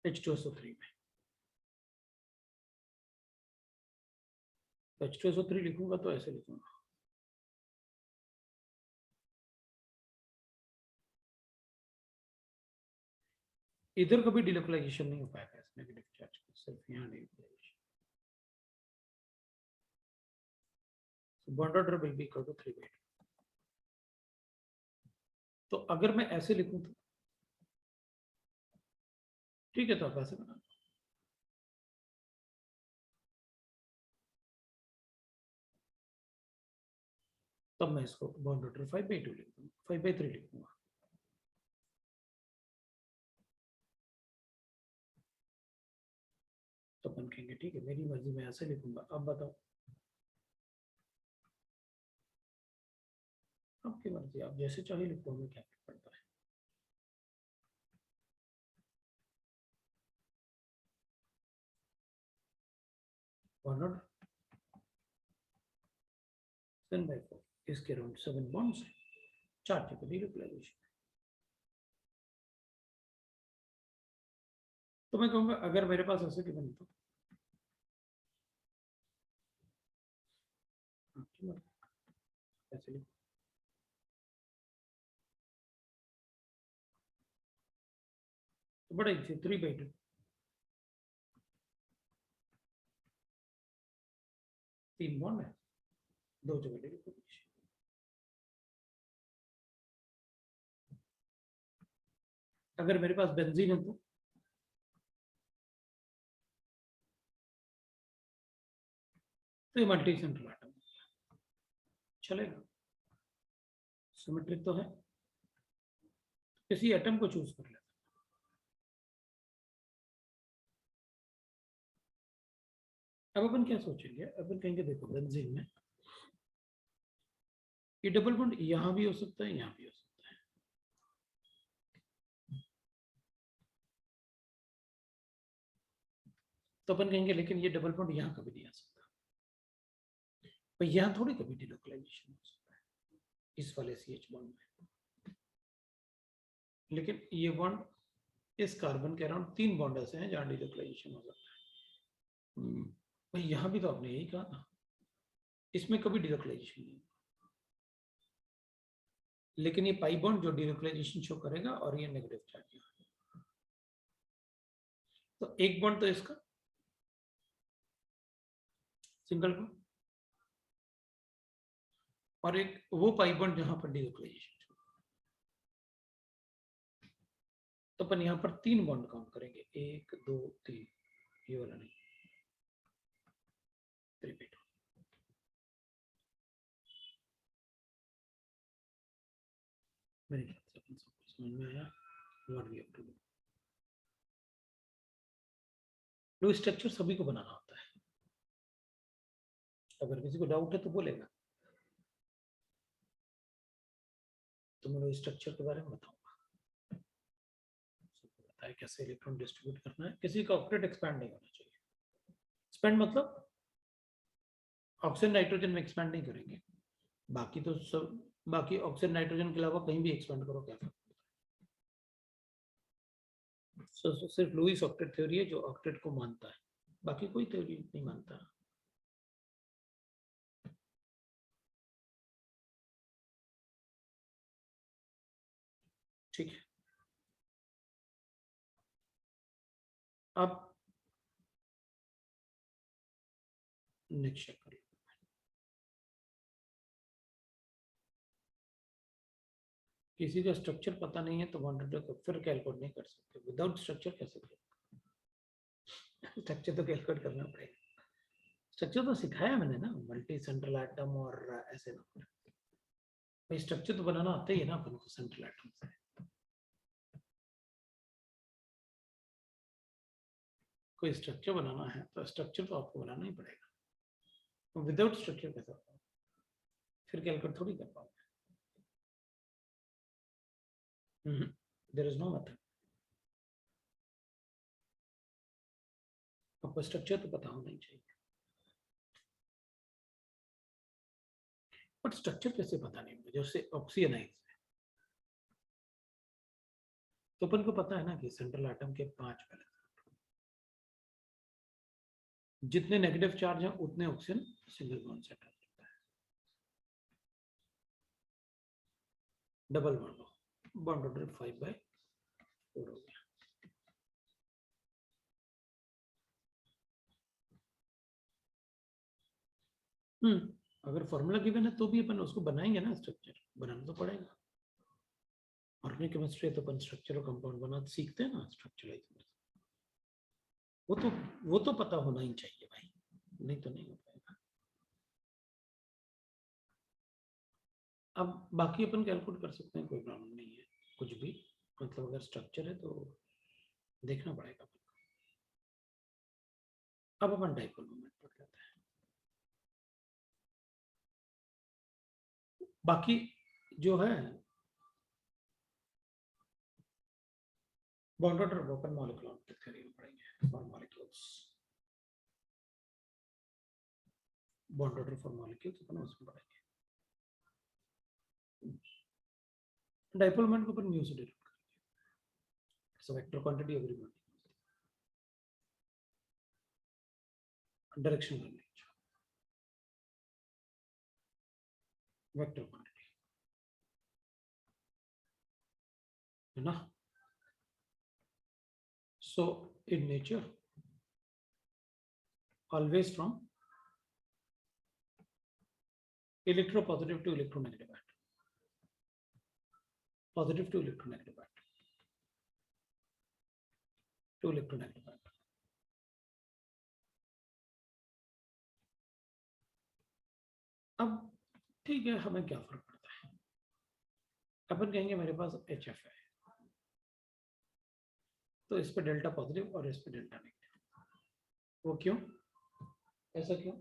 H2SO3 में। तो H2SO3 लिखूंगा तो ऐसे लिखूंगा, इधर कभी डिलोकलाइजेशन नहीं हो पाएगा इस नेगेटिव चार्ज को, सिर्फ यहाँ delocalisation. So bond order will be equal to 3/2। तो अगर मैं ऐसे लिखूं तो ठीक है, तो आप ऐसे बना, तब मैं इसको बॉन्ड ऑर्डर 5/2 लिख दूंगा, 5/3 लिख दूंगा। तो अपन कहेंगे ठीक है, मेरी मर्जी में ऐसे लिखूंगा, अब बताओ आपकी मर्जी, आप जैसे चाहे लिखो, हमें क्या फर्क पड़ता है। बॉन्ड ऑर्डर 7/4, इसके अराउंड 7 बॉन्ड्स है, 4 जगह डिलोकलाइजेशन। तो मैं कहूंगा अगर मेरे पास ऐसे गिवन तो आपकी मर्जी, ऐसे लिखो। तो बड़ा इजी, 3/2, 3 बॉन्ड है, 2 जगह डिलोकलाइजेशन। अगर मेरे पास बेंजीन है तो ये मल्टी सेंट्रल एटम चलेगा, सिमेट्रिक तो है, किसी एटम को चूज कर लेते। अब अपन क्या सोचेंगे, अपन कहेंगे देखो बेंजीन में ये डबल बॉन्ड यहां भी हो सकता है, यहां भी हो सकता है। तो अपन कहेंगे लेकिन ये डबल बॉन्ड यहां कभी नहीं आ सकता, पर यहां थोड़ी कभी डिलोकलाइजेशन हो सकता है इस वाले CH बॉन्ड में। लेकिन ये बॉन्ड इस कार्बन के अराउंड 3 बॉन्ड ऐसे हैं जहां डिलोकलाइजेशन हो सकता है। भाई यहां भी तो आपने यही कहा था, इसमें कभी डिलोकलाइजेशन नहीं, लेकिन ये पाई बॉन्ड जो डिलोकलाइजेशन शो करेगा और ये नेगेटिव चार्ज। तो एक बॉन्ड तो इसका सिंगल बॉन्ड, और एक वो पाई बॉन्ड जहां पर डिलोकलाइजेशन। तो अपन यहां पर 3 बॉन्ड काउंट करेंगे, 1 2 3, ये वाला नहीं, रिपीट। मेरे ख्याल से अपन सबको समझ में आया what we have to do. लो स्ट्रक्चर सभी को बनाना होता है, अगर किसी को डाउट है तो बोलेगा, तो मैं लो स्ट्रक्चर के बारे में बताऊंगा। सबको पता है कैसे इलेक्ट्रॉन डिस्ट्रीब्यूट करना है, किसी का ऑक्टेट एक्सपैंड नहीं होना चाहिए। एक्सपैंड मतलब ऑक्सीजन नाइट्रोजन में एक्सपैंड नहीं करेंगे, बाकी तो सब, बाकी ऑक्सीजन नाइट्रोजन के अलावा कहीं भी एक्सपैंड करो क्या फर्क पड़ता है। सिर्फ लुईस ऑक्टेट थ्योरी है जो ऑक्टेट को मानता है, बाकी कोई थ्योरी नहीं मानता। ठीक है, अब नेक्स्ट चेक कर लो। किसी का स्ट्रक्चर पता नहीं है तो बॉन्ड को फिर कैलकुलेट नहीं कर सकते, विदाउट स्ट्रक्चर कैसे करें। स्ट्रक्चर तो कैलकुलेट करना पड़ेगा। स्ट्रक्चर तो सिखाया मैंने ना, मल्टी सेंट्रल एटम और ऐसे ना, भाई स्ट्रक्चर तो बनाना आता ही है ना अपन को सेंट्रल एटम से। कोई स्ट्रक्चर बनाना है तो स्ट्रक्चर तो आपको बनाना ही पड़ेगा, तो विदाउट स्ट्रक्चर कैसे होगा, फिर कैलकुलेट थोड़ी कर पाओगे। There is no method. आपको स्ट्रक्चर तो पता होना ही चाहिए, बट स्ट्रक्चर कैसे पता नहीं होगा जैसे ऑक्सीजनाइज है, तो अपन को पता है ना कि सेंट्रल एटम के 5 वैलेंस, जितने नेगेटिव चार्ज हैं उतने ऑक्सीजन सिंगल बॉन्ड से अटैच होता है। डबल बॉन्ड ऑर्डर 5/4 हो गया। अगर फॉर्मूला गिवन है तो भी अपन उसको बनाएंगे ना, स्ट्रक्चर बनाना तो पड़ेगा। ऑर्गेनिक केमिस्ट्री तो अपन स्ट्रक्चर और कंपाउंड बना सीखते हैं ना, स्ट्रक्चराइज, वो तो पता होना ही चाहिए भाई, नहीं तो नहीं हो पाएगा। अब बाकी अपन कैलकुलेट कर सकते हैं, कोई प्रॉब्लम नहीं है कुछ भी, मतलब अगर स्ट्रक्चर है तो देखना पड़ेगा। अब अपन डाइपोल मोमेंट पढ़ लेते हैं। बाकी जो है bond order open molecule theory में पढ़ेंगे, for molecules, bond order for molecules अपन उसमें पढ़ेंगे। डाइपोल मोमेंट को अपन म्यू से डिनोट करेंगे, so vector quantity every bond, direction linkage, vector quantity, है ना। So in nature, always from electropositive to electronegative atom, positive to electronegative atom, to electronegative atom. अब ठीक है, हमें क्या फर्क पड़ता है, अपन कहेंगे मेरे पास HF है तो इस पे डेल्टा पॉजिटिव और इस पे डेल्टा नेगेटिव, वो क्यों, ऐसा क्यों।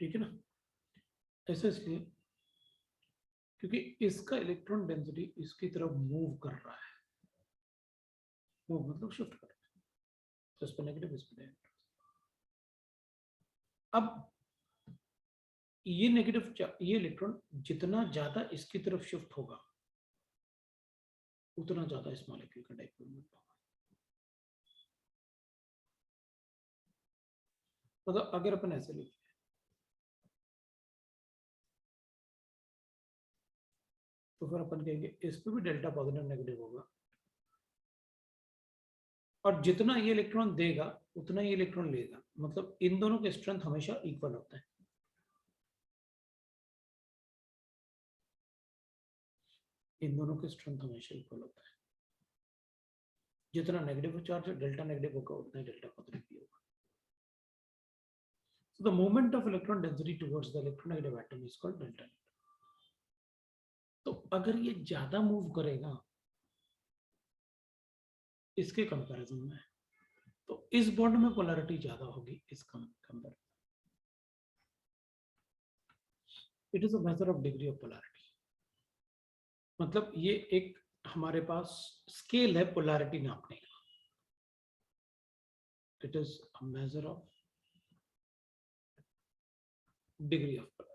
ठीक है ना, ऐसा इसलिए क्योंकि इसका इलेक्ट्रॉन डेंसिटी इसकी तरफ मूव कर रहा है, मूव मतलब शिफ्ट कर रहा है, तो इस पर नेगेटिव, इस पर नेगेटिव। अब ये नेगेटिव, ये इलेक्ट्रॉन जितना ज्यादा इसकी तरफ शिफ्ट होगा उतना ज्यादा इस मॉलिक्यूल का डाइपोल मोमेंट होगा। मतलब अगर अपन ऐसे लिखें, तो फिर अपन कहेंगे इस पे भी डेल्टा पॉजिटिव नेगेटिव होगा, और जितना ये इलेक्ट्रॉन देगा उतना ये इलेक्ट्रॉन लेगा, मतलब इन दोनों के स्ट्रेंथ हमेशा इक्वल होता है। इन दोनों के स्ट्रेंथ हमेशा इक्वल होता है, जितना नेगेटिव चार्ज डेल्टा नेगेटिव होगा उतना डेल्टा पॉजिटिव भी होगा। So the movement of electron density towards the electronegative atom is called delta net. तो अगर ये ज्यादा मूव करेगा इसके कंपैरिजन में, तो इस बॉन्ड में पोलैरिटी ज्यादा होगी इस comparison. It is a measure of degree of polarity, मतलब ये एक हमारे पास स्केल है पोलैरिटी नापने का। It is a measure of degree of polarity.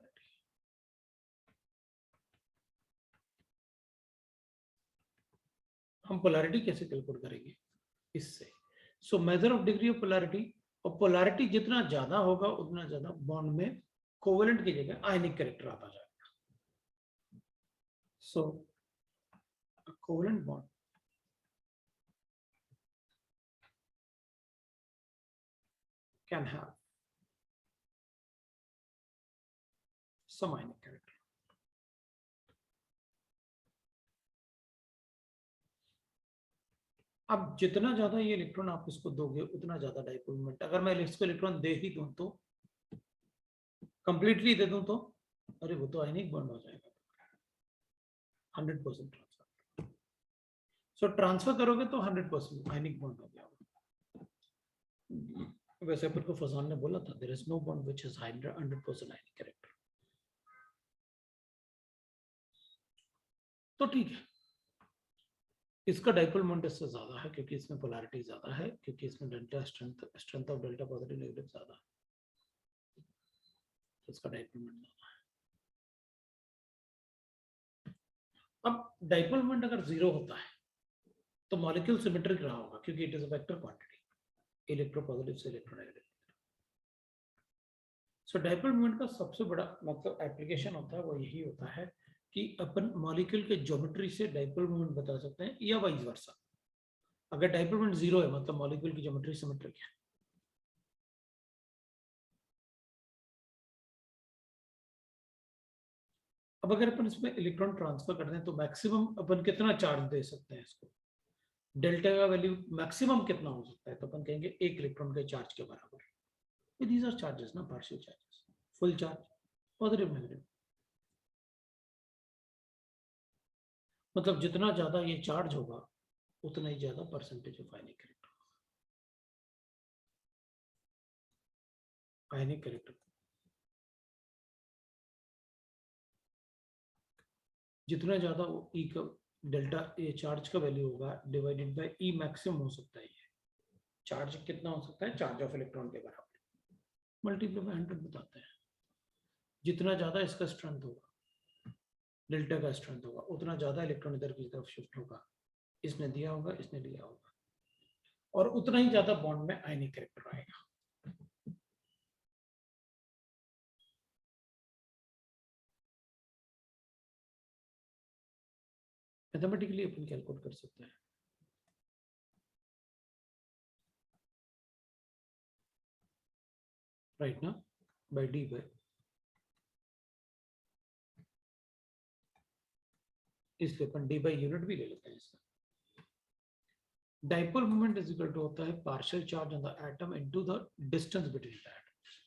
हम पोलैरिटी कैसे कैलकुलेट करेंगे इससे, so measure of degree of polarity, और पोलैरिटी जितना ज्यादा होगा उतना ज्यादा बॉन्ड में कोवेलेंट की जगह आयनिक कैरेक्टर आता जाएगा। So covalent bond can have some ionic character. अब जितना ज्यादा ये इलेक्ट्रॉन आप इसको दोगे उतना ज्यादा डाइपोल मोमेंट। अगर मैं इसको इलेक्ट्रॉन दे ही दूं तो, कंप्लीटली दे दूं तो, अरे वो तो आयनिक बॉन्ड हो जाएगा 100% ट्रांसफर। सो ट्रांसफर करोगे तो 100% आयनिक बॉन्ड हो गया। वैसे अपन को फजान ने बोला था there is no bond which is 100% ionic character. तो ठीक है, इसका डाइपोल मोमेंट इससे ज्यादा है क्योंकि इसमें पोलैरिटी ज्यादा है, क्योंकि इसमें delta strength of delta positive negative ज्यादा है, तो इसका डाइपोल मोमेंट ज्यादा है। अब डाइपोल मोमेंट अगर जीरो होता है तो मॉलिक्यूल सिमेट्रिक रहा होगा क्योंकि it is a vector quantity, electropositive से इलेक्ट्रोनेगेटिव। सो डाइपोल मोमेंट का सबसे बड़ा मतलब एप्लीकेशन होता है वो यही होता है कि अपन मॉलिक्यूल के ज्योमेट्री से डाइपोल मोमेंट बता सकते हैं, या वाइस वर्सा। अगर डाइपोल मोमेंट जीरो है मतलब मॉलिक्यूल की ज्योमेट्री सिमेट्रिक है। अब अगर अपन इसमें इलेक्ट्रॉन ट्रांसफर करते हैं तो मैक्सिमम अपन कितना चार्ज दे सकते हैं इसको, डेल्टा का वैल्यू मैक्सिमम कितना हो सकता है, तो अपन कहेंगे 1 इलेक्ट्रॉन के चार्ज के बराबर। दीज आर चार्जेस ना, partial charges, full charge, positive negative. मतलब जितना ज्यादा ये चार्ज होगा उतना ही ज्यादा percentage of ionic character, ionic character. जितना ज्यादा ई का डेल्टा ये चार्ज का वैल्यू होगा डिवाइडेड बाय ई मैक्सिमम हो सकता है। ये चार्ज कितना हो सकता है, चार्ज ऑफ इलेक्ट्रॉन के बराबर, मल्टीप्लाई बाय 100 बताते हैं। जितना ज्यादा इसका स्ट्रेंथ होगा, डेल्टा का स्ट्रेंथ होगा, उतना ज्यादा इलेक्ट्रॉन इधर की तरफ शिफ्ट होगा, इसने दिया होगा, इसने लिया होगा, और उतना ही ज्यादा बॉन्ड में आयनिक कैरेक्टर आएगा। मैथमेटिकली अपन कैलकुलेट कर सकते हैं। राइट ना, बाय डी बाय, इसलिए अपन डी बाय यूनिट भी ले लेते हैं इसका। Dipole moment is equal to होता है partial charge on the atom into the distance between the atoms,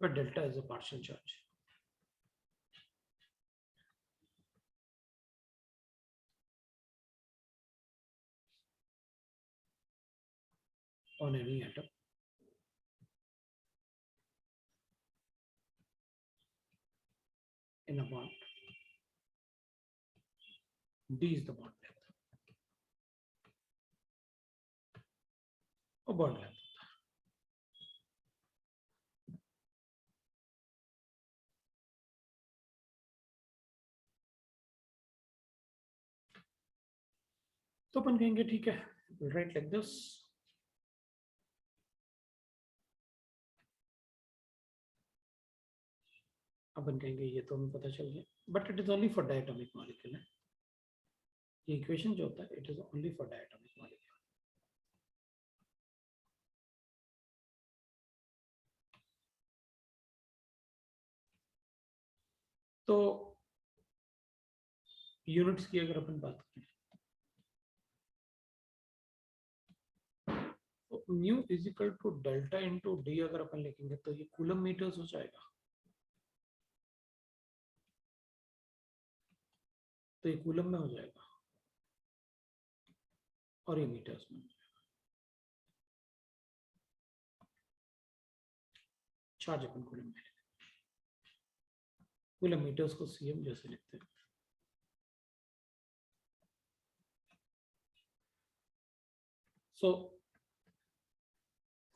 but delta is a partial charge. On any atom in a bond. D is the bond length. Or bond length. तो अपन कहेंगे ठीक है, we'll write like this. अपन कहेंगे ये तो हमें पता चल गया, but it is only for diatomic molecule है ये इक्वेशन जो होता है, it is only for diatomic molecule. तो यूनिट्स की अगर अपन बात करें तो mu is equal to delta into D अगर अपन लिखेंगे तो ये कूलम मीटर्स हो जाएगा. तो ये कूलम में हो जाएगा और ये मीटर्स में. चार्ज अपन कूलम में, कूलम मीटर्स को सीएम जैसे लिखते हैं. सो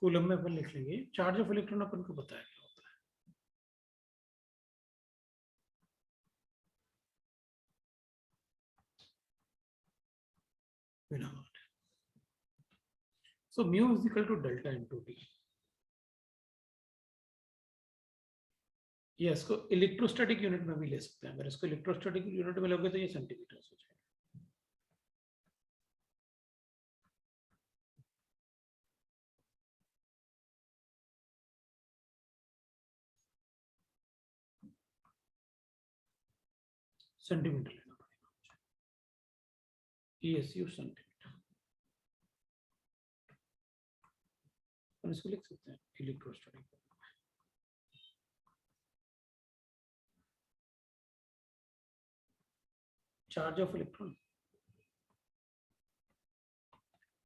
कूलम में अपन लिख लेंगे चार्ज ऑफ इलेक्ट्रॉन, अपन को पता है क्या होता है. So mu is equal to delta into D. ये इसको इलेक्ट्रोस्टैटिक यूनिट में भी ले सकते हैं. अगर इसको इलेक्ट्रोस्टैटिक यूनिट में लोगे तो ये सेंटीमीटर हो जाएगा. सेंटीमीटर लेना पड़ेगा. ESU centimetre. हम इसको लिख सकते हैं electrostatic. Charge of electron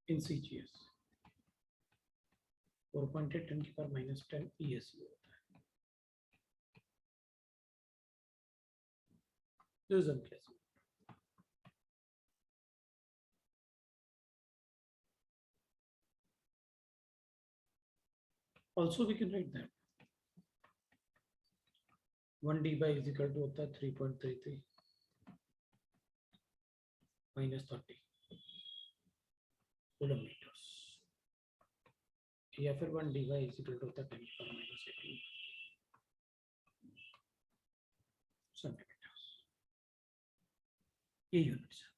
in CGS 4.8 10 की पावर -10 ESU होता है. This is unclassified. Also we can write that 1 d by is equal to होता है 3.33 minus 30 कूलम मीटर्स, या फिर 1 dy is equal to होता है 10 की पावर -18 सेंटीमीटर्स. ये यूनिट्स है.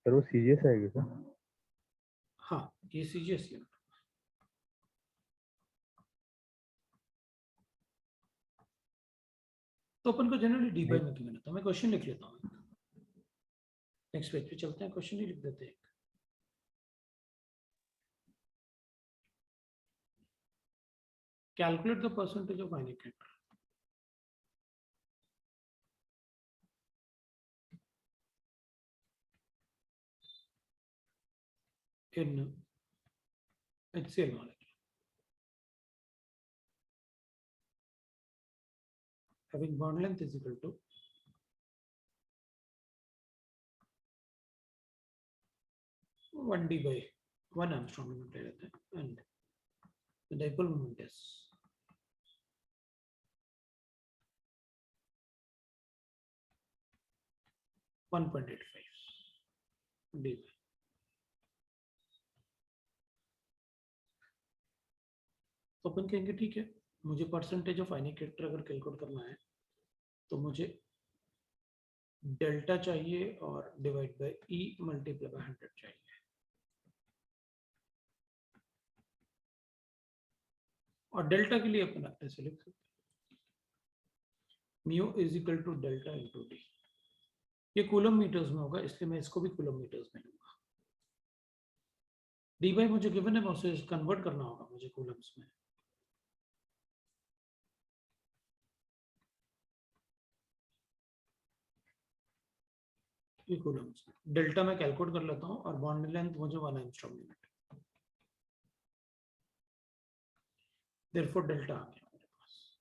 सर वो सीजीएस आएगी सर. हाँ ये CGS यूनिट. तो अपन को जनरली डी बाई में क्यों मिलता है. मैं क्वेश्चन लिख लेता हूँ. नेक्स्ट पेज पे चलते हैं, क्वेश्चन ही लिख देते हैं. Calculate the percentage of ionic electron. in HCl molecule having bond length is equal to 1 d by 1 Armstrong moment ले लेते हैं, and the dipole moment is 1.85 d by. तो अपन कहेंगे ठीक है, मुझे परसेंटेज ऑफ आयनिक कैरेक्टर अगर कैलकुलेट करना है तो मुझे डेल्टा चाहिए और divide by E multiply by 100 चाहिए. और डेल्टा के लिए अपन ऐसे लिख सकते हैं mu is equal to delta into D. ये कूलम मीटर्स में होगा इसलिए मैं इसको भी कूलम मीटर्स में लूंगा. डी बाई मुझे गिवन है, उसे कन्वर्ट करना होगा मुझे कूलम्स में. ये कूलम्स। डेल्टा मैं कैलकुलेट कर लेता हूँ और बॉन्ड लेंथ मुझे 1 एंगस्ट्रॉम यूनिट, देयरफॉर डेल्टा आ गया मेरे पास,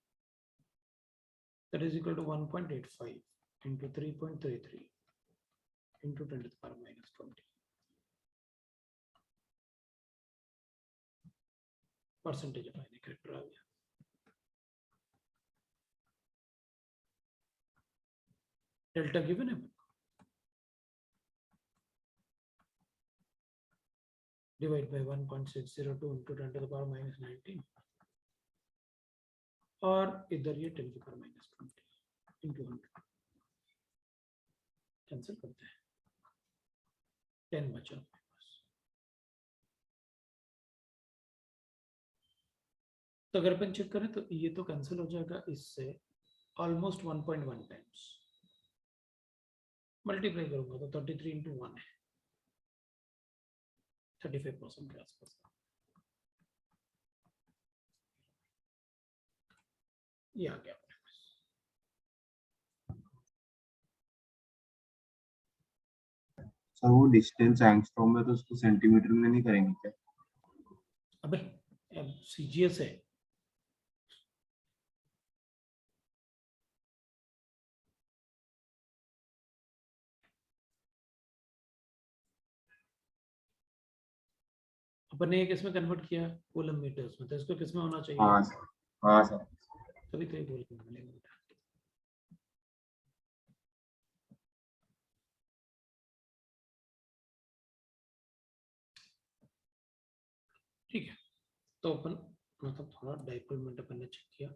that is equal to 1.85 into 3.33 into 10 to the power minus 20 percentage of ionic character आ गया। डेल्टा गिवन है, divide by 1.602 into 10 to the power minus 19 और इधर ये 10 to the power minus 20 into 100 cancel करते हैं, 10 बचा हमारे पास। तो अगर अपन चेक करें तो ये तो कैंसिल हो जाएगा इससे ऑलमोस्ट 1.1 टाइम्स, मल्टीप्लाई करूंगा तो 33 into 1 है, 35% के आसपास। ये आ गया अपने पास। सर वो डिस्टेंस एंगस्ट्रॉम में तो उसको सेंटीमीटर में नहीं करेंगे क्या? अबे सीजीएस है, अपन ने किस में कन्वर्ट किया, कूलम मीटर्स में, तो इसको किस में होना चाहिए? हाँ सर, हाँ सर। तभी तो ये कूलम मिलेगा। ठीक है, तो अपन मतलब थोड़ा डाइपोल मोमेंट अपन ने चेक किया।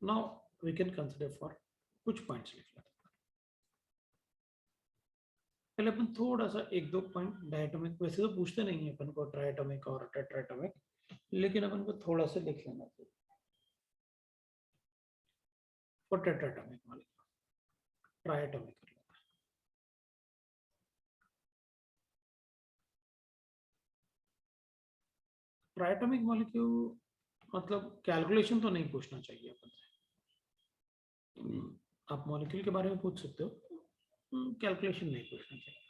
Now we can consider for कुछ पॉइंट्स लिख लेते हैं। पहले अपन थोड़ा सा एक दो पॉइंट डायटोमिक, वैसे तो पूछते नहीं है अपन को ट्राइटोमिक और टेट्राटोमिक, लेकिन अपन को थोड़ा सा लिख लेना चाहिए फॉर टेट्राटोमिक मॉलिक्यूल, ट्राइटोमिक कर लेते हैं। ट्राइटोमिक मॉलिक्यूल मतलब कैलकुलेशन तो नहीं पूछना चाहिए अपन से, आप मॉलिक्यूल के बारे में पूछ सकते हो, कैलकुलेशन नहीं पूछना चाहिए।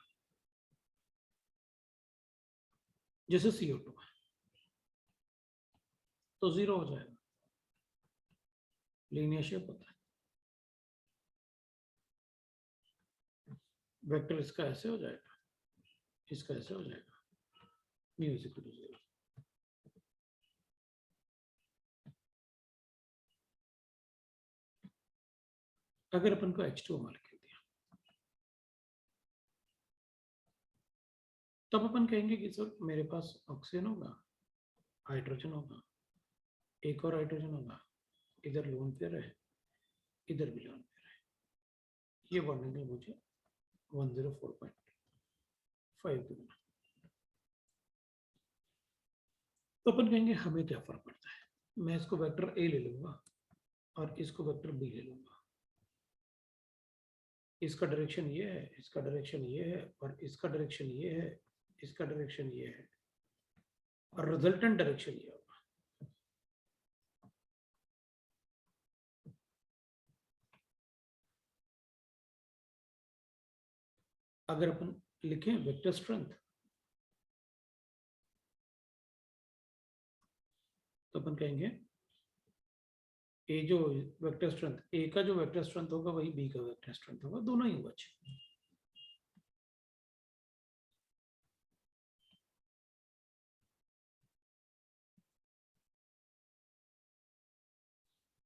जैसे CO2 है तो 0 हो जाएगा, लीनियर शेप होता है, वेक्टर इसका ऐसे हो जाएगा, इसका ऐसे हो जाएगा, म्यू इज इक्वल टू 0। अगर अपन को H2O मॉलिक्यूल दिया तब अपन कहेंगे कि सर मेरे पास ऑक्सीजन होगा, हाइड्रोजन होगा, एक और हाइड्रोजन होगा, इधर लोन पेयर है, इधर भी लोन पेयर है, ये बॉन्डिंग है मुझे 104.5 देना। तो अपन कहेंगे हमें क्या फर्क पड़ता है, मैं इसको वेक्टर A ले लूंगा और इसको वेक्टर B ले लूंगा, इसका डायरेक्शन ये है, इसका डायरेक्शन ये है, और इसका डायरेक्शन ये है, इसका डायरेक्शन ये है, और रिजल्टेंट डायरेक्शन ये होगा। अगर अपन लिखें वेक्टर स्ट्रेंथ तो अपन कहेंगे ए जो वेक्टर स्ट्रेंथ, ए का जो वेक्टर स्ट्रेंथ होगा वही बी का वेक्टर स्ट्रेंथ होगा, दोनों ही बचे।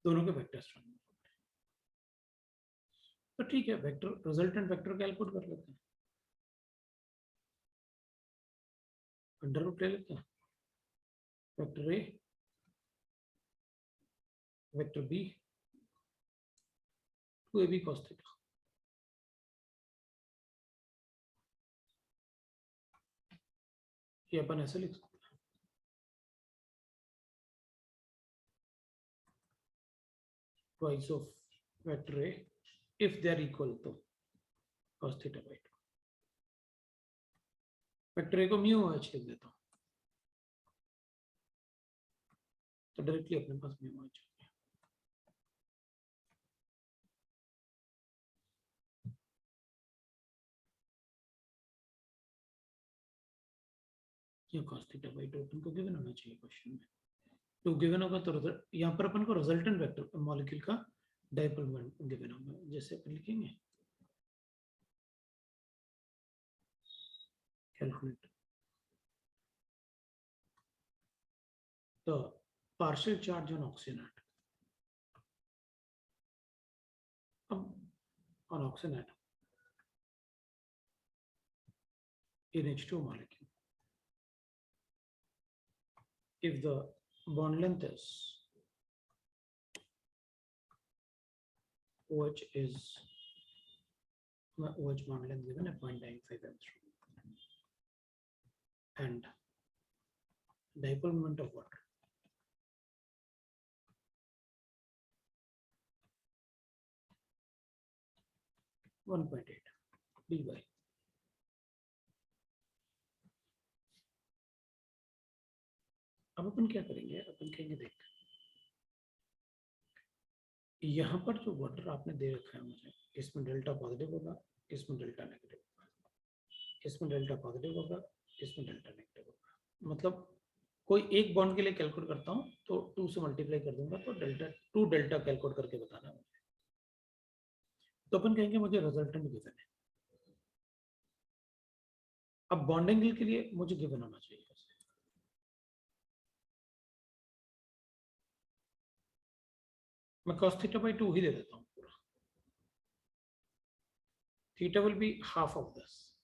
दोनों के वेक्टर स्ट्रेंथ। तो ठीक है, वेक्टर रिजल्टेंट वेक्टर कैलकुलेट कर लेते हैं, अंडर रूट ले लेते हैं, vector A, vector B, 2ab cos theta. ये अपन ऐसे लिख सकते हैं, twice of vector A if they are equal to cos theta by 2। Vector A को म्यू एच लिख देता हूँ, तो डायरेक्टली अपने पास म्यू एच। ये cos थीटा बाई 2 अपन को गिवन होना चाहिए क्वेश्चन में। 2 गिवन होगा तो यहाँ पर अपन को रिजल्टेंट वेक्टर मॉलिक्यूल का डाइपोल मोमेंट गिवन होगा, जैसे अपन लिखेंगे calculate the partial charge on oxygen atom. On oxygen atom in H2 molecule, if the bond length is OH is OH bond length given at 0.95 angstrom and dipole moment of water (1.8) d by अब अपन क्या करेंगे, अपन कहेंगे देख यहाँ पर जो water आपने दे रखा है मुझे, इसमें डेल्टा पॉजिटिव होगा, इसमें डेल्टा नेगेटिव होगा, इसमें डेल्टा पॉजिटिव होगा, इसमें डेल्टा नेगेटिव होगा। मतलब कोई एक बॉन्ड के लिए कैलकुलेट करता हूँ तो 2 से मल्टीप्लाई कर दूंगा तो टू डेल्टा कैलकुलेट करके बताना मुझे। तो अपन कहेंगे मुझे रिजल्टेंट गिवन है। अब बॉन्ड एंगल के लिए मुझे गिवन होना चाहिए, मैं cos थीटा बाई 2 ही दे देता हूँ पूरा। Theta will be half of this,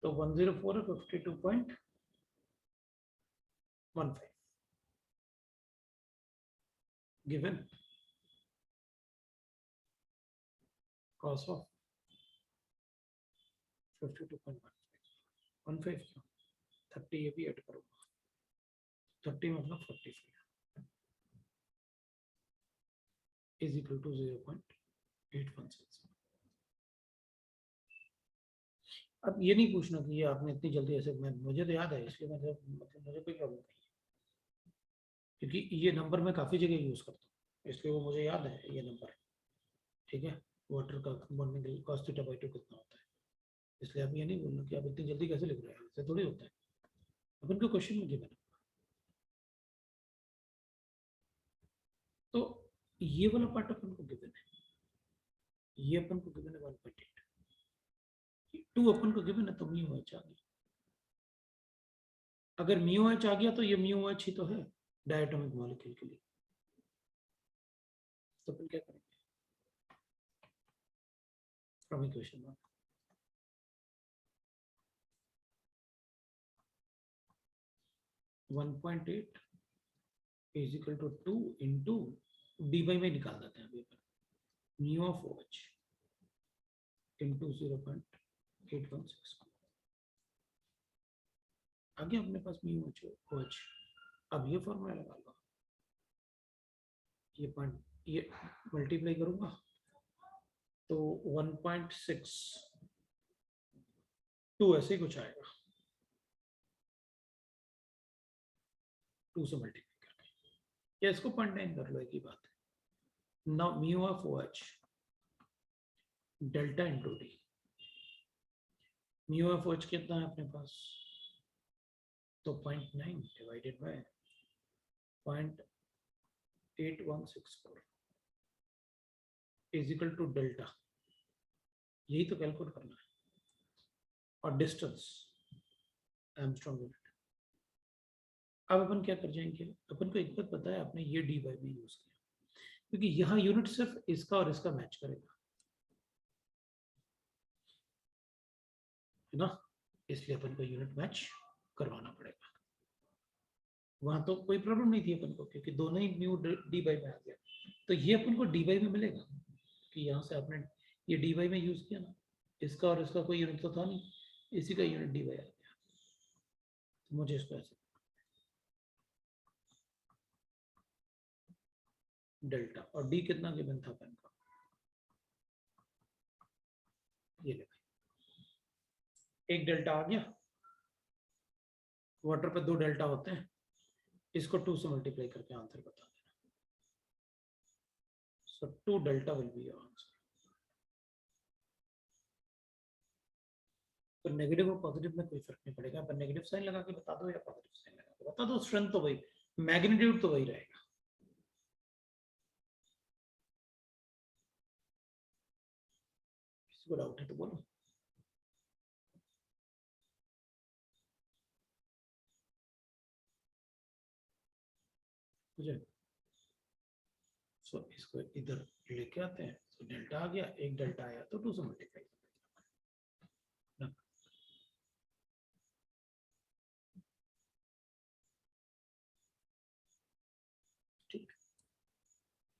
तो 104 है 52.15 गिवन cos of 52.15 क्यों 30 ये भी ऐड करूंगा, 30 मतलब 45 is equal to 0.816। अब ये नहीं पूछना कि ये आपने इतनी जल्दी ऐसे, मुझे तो याद है इसलिए मुझे कोई प्रॉब्लम नहीं है, क्योंकि ये नंबर मैं काफ़ी जगह यूज़ करता हूँ इसलिए वो मुझे याद है ये नंबर। ठीक है, वाटर का बॉन्डिंग cos थीटा बाई 2 कितना होता है, इसलिए आप ये नहीं बोलना कि आप इतनी जल्दी कैसे लिख रहे हैं, ऐसे थोड़ी होता है। अपन को क्वेश्चन में गिवन, तो ये वाला पार्ट अपन को गिवन है, ये अपन को गिवन है 1.8, 2 अपन को गिवन है तो म्यू एच आ गया। अगर म्यू एच आ गया तो ये म्यू एच ही तो है डायटोमिक मॉलिक्यूल के लिए। तो अपन क्या करेंगे from equation 1, (1.8) is equal to 2 into dy में निकाल देते हैं अभी अपन, म्यू ऑफ OH into 0.816 आगे अपने पास म्यू OH। अब ये फॉर्मूला लगा लो, ये पॉइंट ये मल्टीप्लाई करूंगा तो 1.62 ऐसे ही कुछ आएगा, 2 से मल्टीप्लाई करके, या इसको 0.9 कर लो, एक ही बात है। Now mu of OH delta into D, mu of OH कितना है अपने पास, तो 0.9 divided by 0.8164 is equal to delta, यही तो कैलकुलेट करना है, और डिस्टेंस एंगस्ट्रॉम यूनिट। अब अपन क्या कर जाएंगे, अपन को एक बात पता है, आपने ये डी बाई में यूज किया क्योंकि यहाँ यूनिट सिर्फ इसका और इसका मैच करेगा, है ना, इसलिए अपन को यूनिट मैच करवाना पड़ेगा। वहां तो कोई प्रॉब्लम नहीं थी अपन को क्योंकि दोनों ही म्यू डी बाई में आ गया, तो ये अपन को डी बाई में मिलेगा कि यहाँ से आपने ये डी बाई में यूज किया ना, इसका और इसका कोई यूनिट तो था नहीं, इसी का यूनिट डी बाई आ गया, तो मुझे इसको ऐसे डेल्टा, और डी कितना गिवन था अपन का, ये लेगा, एक डेल्टा आ गया, वाटर पे 2 डेल्टा होते हैं, इसको 2 से मल्टीप्लाई करके आंसर बता देना, सो 2 delta will be your answer. पर नेगेटिव और पॉजिटिव में कोई फर्क नहीं पड़ेगा, पर नेगेटिव साइन लगा के बता दो या पॉजिटिव साइन लगा के बता दो, स्ट्रेंथ तो वही, मैग्नीट्यूड तो वही रहेगा। किसी को डाउट है तो बोलो। मुझे सो इसको इधर लेके आते हैं, तो डेल्टा आ गया, एक डेल्टा आया तो 2 से मल्टीप्लाई ना। ठीक,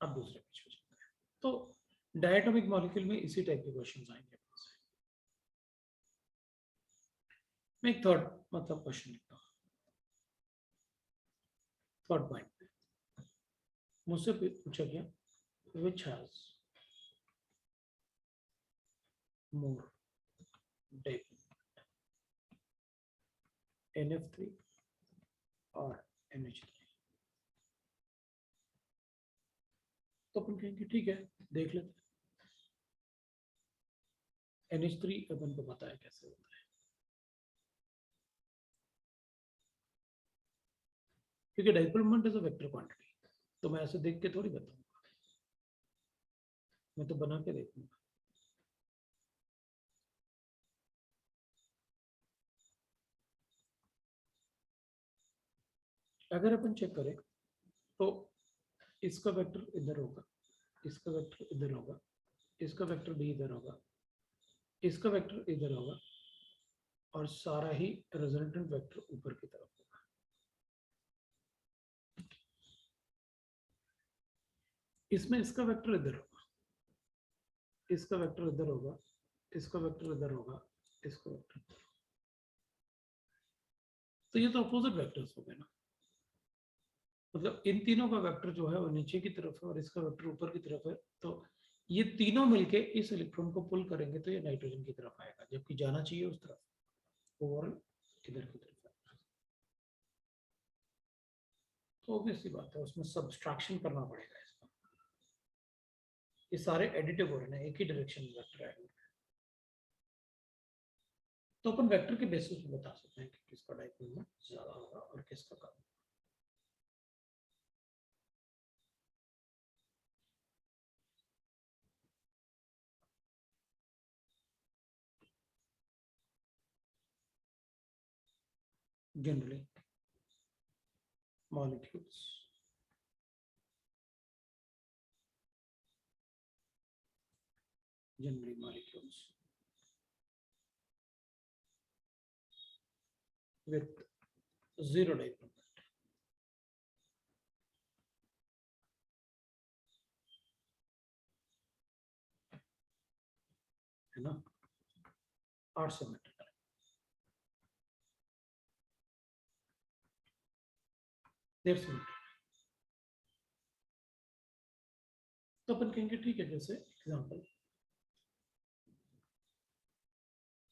अब दूसरे पेज पे चलते हैं। तो डायटोमिक मॉलिक्यूल में इसी टाइप के क्वेश्चन आएंगे। मैं एक थर्ड मतलब क्वेश्चन लिखता हूँ, थर्ड पॉइंट पे मुझसे पूछा गया, which has more dipole, NF3 और NH3। तो अपन कहेंगे ठीक है, देख लेते हैं। NH3 अपन को पता है कैसे होता है, क्योंकि dipole moment is a vector quantity, तो मैं ऐसे देख के थोड़ी बताऊंगा, मैं तो बना के देखूंगा। अगर अपन चेक करें तो इसका वेक्टर इधर होगा, इसका वेक्टर इधर होगा, इसका वेक्टर भी इधर होगा, इसका वेक्टर इधर होगा, और सारा ही रिजल्टेंट वेक्टर ऊपर की तरफ होगा। इसमें इसका वेक्टर इधर होगा, इसका वेक्टर इधर होगा, इसका वेक्टर इधर होगा, इसका वेक्टर इधर। तो ये तो अपोजिट वेक्टर्स हो गए ना, मतलब इन तीनों का वेक्टर जो है वो नीचे की तरफ है और इसका वेक्टर ऊपर की तरफ है, तो ये तीनों मिलके इस इलेक्ट्रॉन को पुल करेंगे तो ये नाइट्रोजन की तरफ आएगा, जबकि जाना चाहिए उस तरफ, ओवरऑल इधर की तरफ। तो ऑब्वियसली बात है, उसमें सब्सट्रैक्शन करना पड़ेगा इसका। ये सारे एडिटिव हो रहे हैं, एक ही डायरेक्शन में वेक्टर ऐड हो रहे हैं। तो अपन वेक्टर के बेसिस पे बता सकते हैं कि किसका डाइपोल मोमेंट ज्यादा होगा और किसका कम। Generally molecules with zero dipole moment, है ना, 800 मीटर। तो अपन कहेंगे ठीक है, जैसे एग्जांपल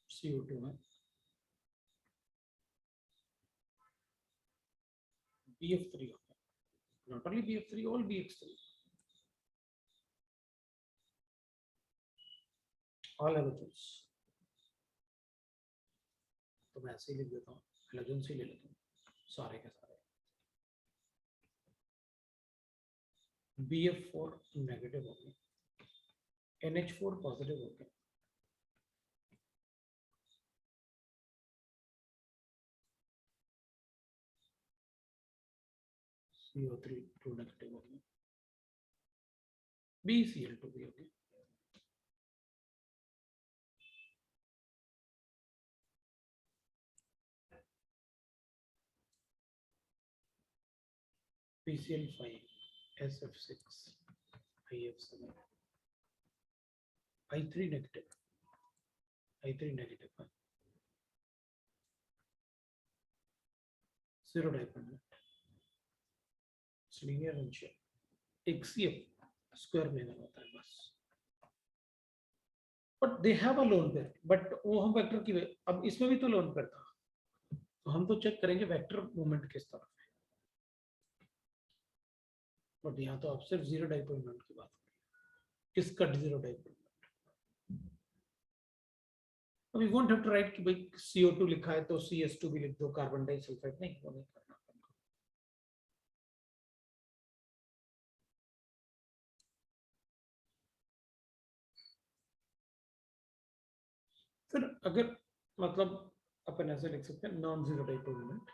CO2 है, BF3 होता है, not only BF3, all BX3, all halogens। तो मैं ऐसे ही लिख देता हूँ, halogens ही ले लेता हूँ सारे के सारे। BF4 नेगेटिव हो गए, NH4 पॉजिटिव हो गए, CO3 2 नेगेटिव हो गए, BCl2 भी हो गए। PCl5, SF6, IF7, I3 negative, I3 negative है, zero dipole moment, it's linear and shear, HCl square में होता है बस, but they have a lone pair, but वो हम वेक्टर की, अब इसमें भी तो लोन पेयर था, तो हम तो चेक करेंगे वेक्टर मूवमेंट किस तरफ है, बट यहाँ तो आप सिर्फ जीरो डाइपोल मोमेंट की बात करें, किसका zero dipole moment, we won't have to write कि भाई CO2 लिखा है तो CS2 भी लिख दो, कार्बन डाइसल्फाइड नहीं, वो नहीं करना अपन को। फिर अगर मतलब अपन ऐसे लिख सकते हैं non zero dipole moment,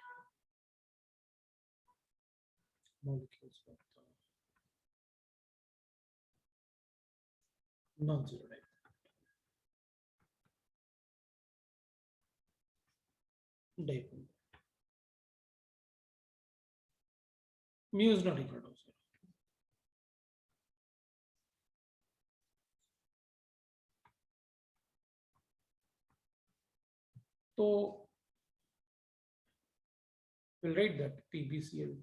molecules of the non-zero dipole. Dipole. Mu is not equal to zero. So we'll write that PbCl.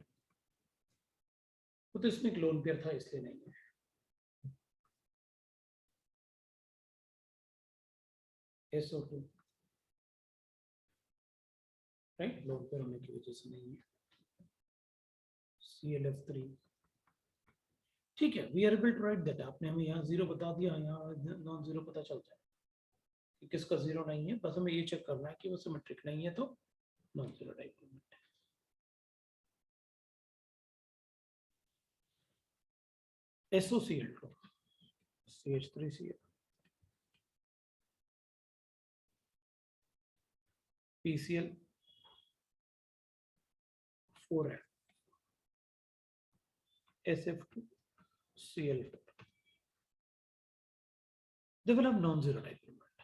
तो इसमें एक लोन पेयर था इसलिए नहीं है। SO2 राइट, लोन पेयर होने की वजह से नहीं है। ClF3 ठीक है, we are able to write that. आपने हमें यहाँ जीरो बता दिया, यहाँ नॉन जीरो पता चल जाए कि किसका जीरो नहीं है, बस हमें ये चेक करना है कि वो सिमेट्रिक नहीं है तो non zero dipole moment. SOCl2 CH3Cl PCl 4F SF2 Cl2, they will have non-zero dipole moment.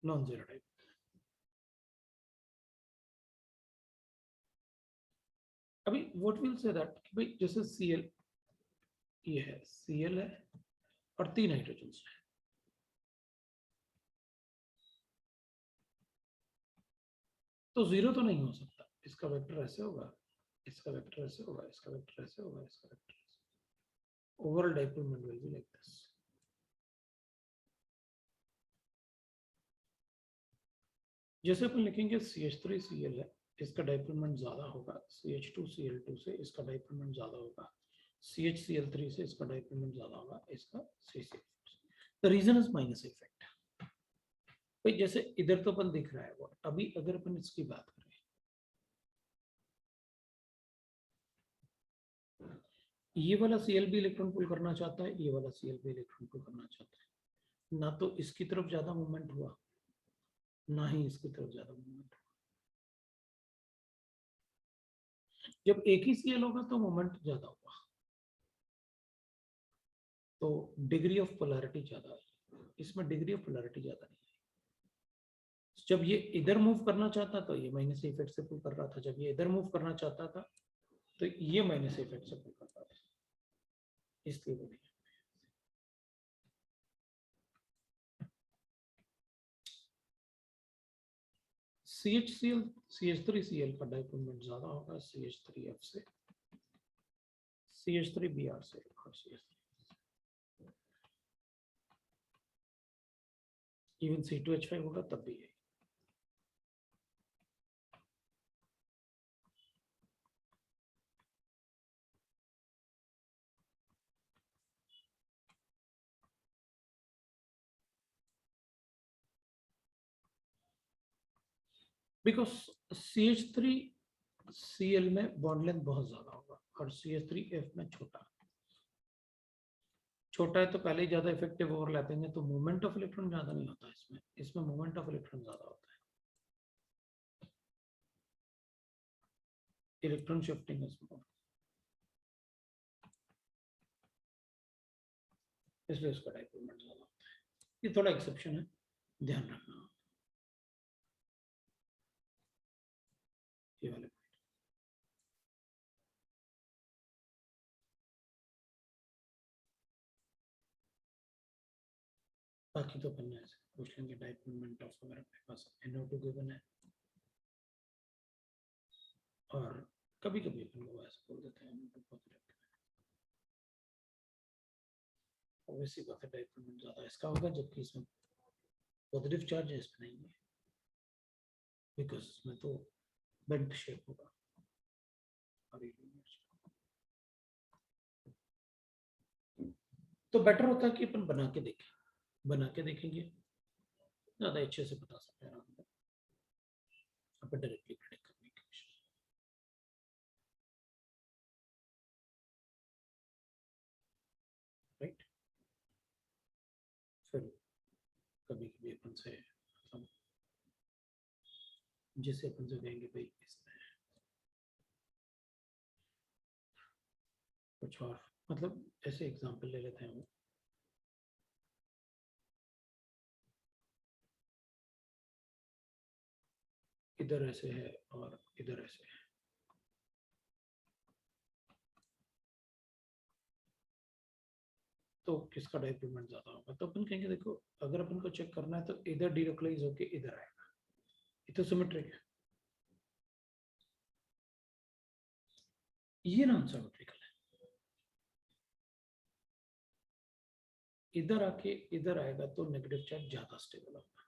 Non-zero dipole. अभी what we'll say that कि भाई जैसे Cl ये है, Cl है और 3 हाइड्रोजन है, तो जीरो तो नहीं हो सकता। इसका वेक्टर ऐसे होगा, इसका वेक्टर ऐसे होगा, इसका वेक्टर ऐसे होगा, इसका वेक्टर ऐसे। Overall dipole moment will be like this. जैसे अपन लिखेंगे CH3Cl है, इसका डाइपोल मोमेंट ज्यादा होगा, CH2Cl2 से इसका डाइपोल मोमेंट ज्यादा होगा, CHCl3 से इसका डाइपोल मोमेंट ज्यादा होगा, इसका CCl। The reason is minus effect. भाई जैसे इधर तो अपन दिख रहा है वो, अभी अगर अपन इसकी बात करें, ये वाला Cl भी इलेक्ट्रॉन पुल करना चाहता है, ये वाला Cl भी इलेक्ट्रॉन पुल करना चाहता है, ना तो इसकी तरफ ज्यादा मूवमेंट हुआ, ना ही इसकी तरफ ज्यादा मूवमेंट हुआ। जब एक ही Cl होगा तो मूवमेंट ज्यादा होगा, तो डिग्री ऑफ पोलैरिटी ज्यादा है, इसमें डिग्री ऑफ पोलैरिटी ज्यादा नहीं है। जब ये इधर मूव करना चाहता तो ये माइनस इफेक्ट से पुल कर रहा था, जब ये इधर मूव करना चाहता था तो ये माइनस इफेक्ट से पुल कर रहा था, इसलिए वो नहीं। CH3Cl का डाइपोल मोमेंट ज्यादा होगा CH3F से, CH3Br से और CH3 इवन C2H5 होगा तब भी है। बिकॉज CH3Cl में बॉन्ड लेंथ बहुत ज्यादा होगा और CH3F में छोटा है, तो पहले ही ज्यादा इफेक्टिव ओवरलैपिंग है, तो मूवमेंट ऑफ इलेक्ट्रॉन ज्यादा नहीं होता इसमें मूवमेंट ऑफ इलेक्ट्रॉन ज्यादा होता है, इलेक्ट्रॉन शिफ्टिंग इज मोर, इसलिए इसका डाइपोल मोमेंट ज्यादा होता है। ये थोड़ा एक्सेप्शन है, ध्यान रखना ये वाले। बाकी तो अपन ऐसे पूछ लेंगे डाइपोल मोमेंट ऑफ, अगर अपने पास NO2 गिवन है, और कभी कभी अपन लोग ऐसे बोल देते हैं NO2 पॉजिटिव, ऑब्वियसली बात है डाइपोल मोमेंट ज्यादा इसका होगा, जबकि इसमें पॉजिटिव चार्ज है, इसमें नहीं है, बिकॉज इसमें तो बेंट शेप होगा। तो बेटर होता है कि अपन बना के देखें, बना के देखेंगे ज्यादा अच्छे से बता सकते हैं आराम से, अपन डायरेक्टली प्रेडिक्ट करने की कोशिश। राइट, फिर कभी कभी अपन से मतलब जैसे अपन से कहेंगे भाई इसमें कुछ और, मतलब ऐसे एग्जांपल ले लेते हैं हम, इधर ऐसे है और इधर ऐसे है, तो किसका डाइपोलमेंट ज्यादा होगा? तो अपन कहेंगे देखो, अगर अपन को चेक करना है तो इधर डीलोकलाइज होके इधर आएगा, ये तो सिमेट्रिक है, ये नॉन सिमेट्रिकल है, इधर आके इधर आएगा तो नेगेटिव चार्ज ज्यादा स्टेबल होगा,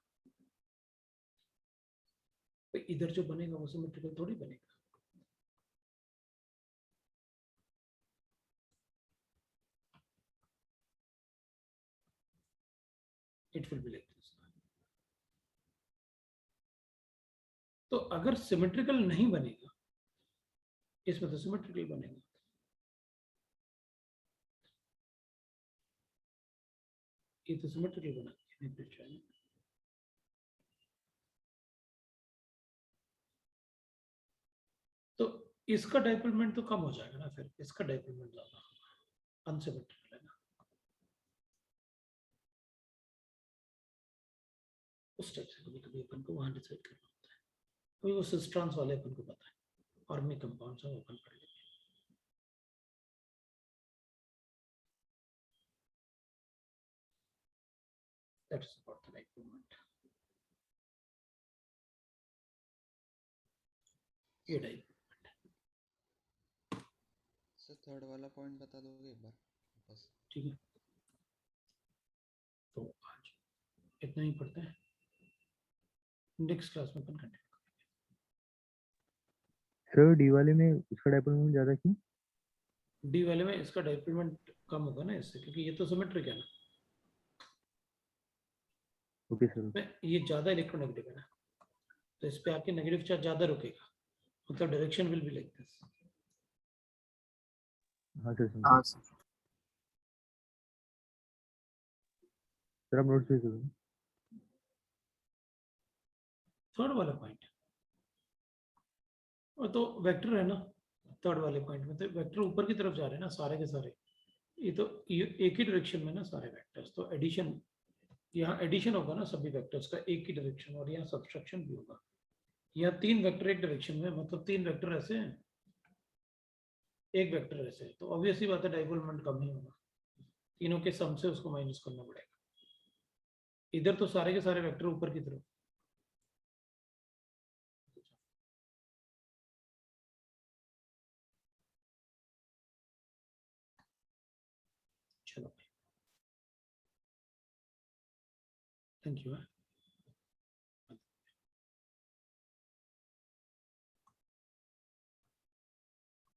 तो इधर जो बनेगा वो सिमेट्रिकल थोड़ी बनेगा। It will be like this. तो अगर सिमेट्रिकल नहीं बनेगा, इसमें तो सिमेट्रिकल बनेगा, ये तो सिमेट्रिकल बना दिया। तो इसका डाइपोलमेंट तो कम हो जाएगा ना, फिर इसका डाइपोलमेंट ज्यादा होगा, अनसिमेट्रिकल है ना, उस टाइप से कभी कभी अपन को वहां डिसाइड करना होता है, कोई वो सिस्ट्रॉन्स वाले अपन को पता है, ऑर्गेनिक कंपाउंड्स हैं, ओपन कर लेंगे। That is about the डाइपोलमेंट, ये डाइपोलमेंट। सर थर्ड वाला पॉइंट बता दोगे एक बार बस? ठीक है, तो आज इतना ही पढ़ते हैं, नेक्स्ट क्लास में अपन कंटिन्यू। सर डी वाले में उसका डाइपोलमेंट ज्यादा क्यों? डी वाले में इसका डाइपोलमेंट कम होगा ना इससे, क्योंकि ये तो सिमेट्रिक है ना, ओके सर। ये ज्यादा इलेक्ट्रोनेगेटिव है ना, तो इस पे आके नेगेटिव चार्ज ज्यादा रुकेगा, मतलब direction will be like this. हाँ सर समझ हाँ सर। सर आप नोट्स भेज दो। थर्ड वाला पॉइंट, और तो वेक्टर है ना, थर्ड वाले पॉइंट में तो वेक्टर ऊपर की तरफ जा रहे हैं ना सारे के सारे, ये तो ये एक ही डायरेक्शन में ना सारे वेक्टर्स, तो एडिशन, यहाँ एडिशन होगा ना सभी वेक्टर्स का एक ही डायरेक्शन, और यहाँ सब्सट्रैक्शन भी होगा। यहाँ तीन वेक्टर एक डायरेक्शन में, मतलब तीन वेक्टर ऐसे हैं, एक वेक्टर ऐसे है, तो ऑब्वियसली बात है डाइपोलमेंट कम ही होगा, तीनों के सम से उसको माइनस करना पड़ेगा। इधर तो सारे के सारे वेक्टर ऊपर की तरफ, चलो थैंक यू।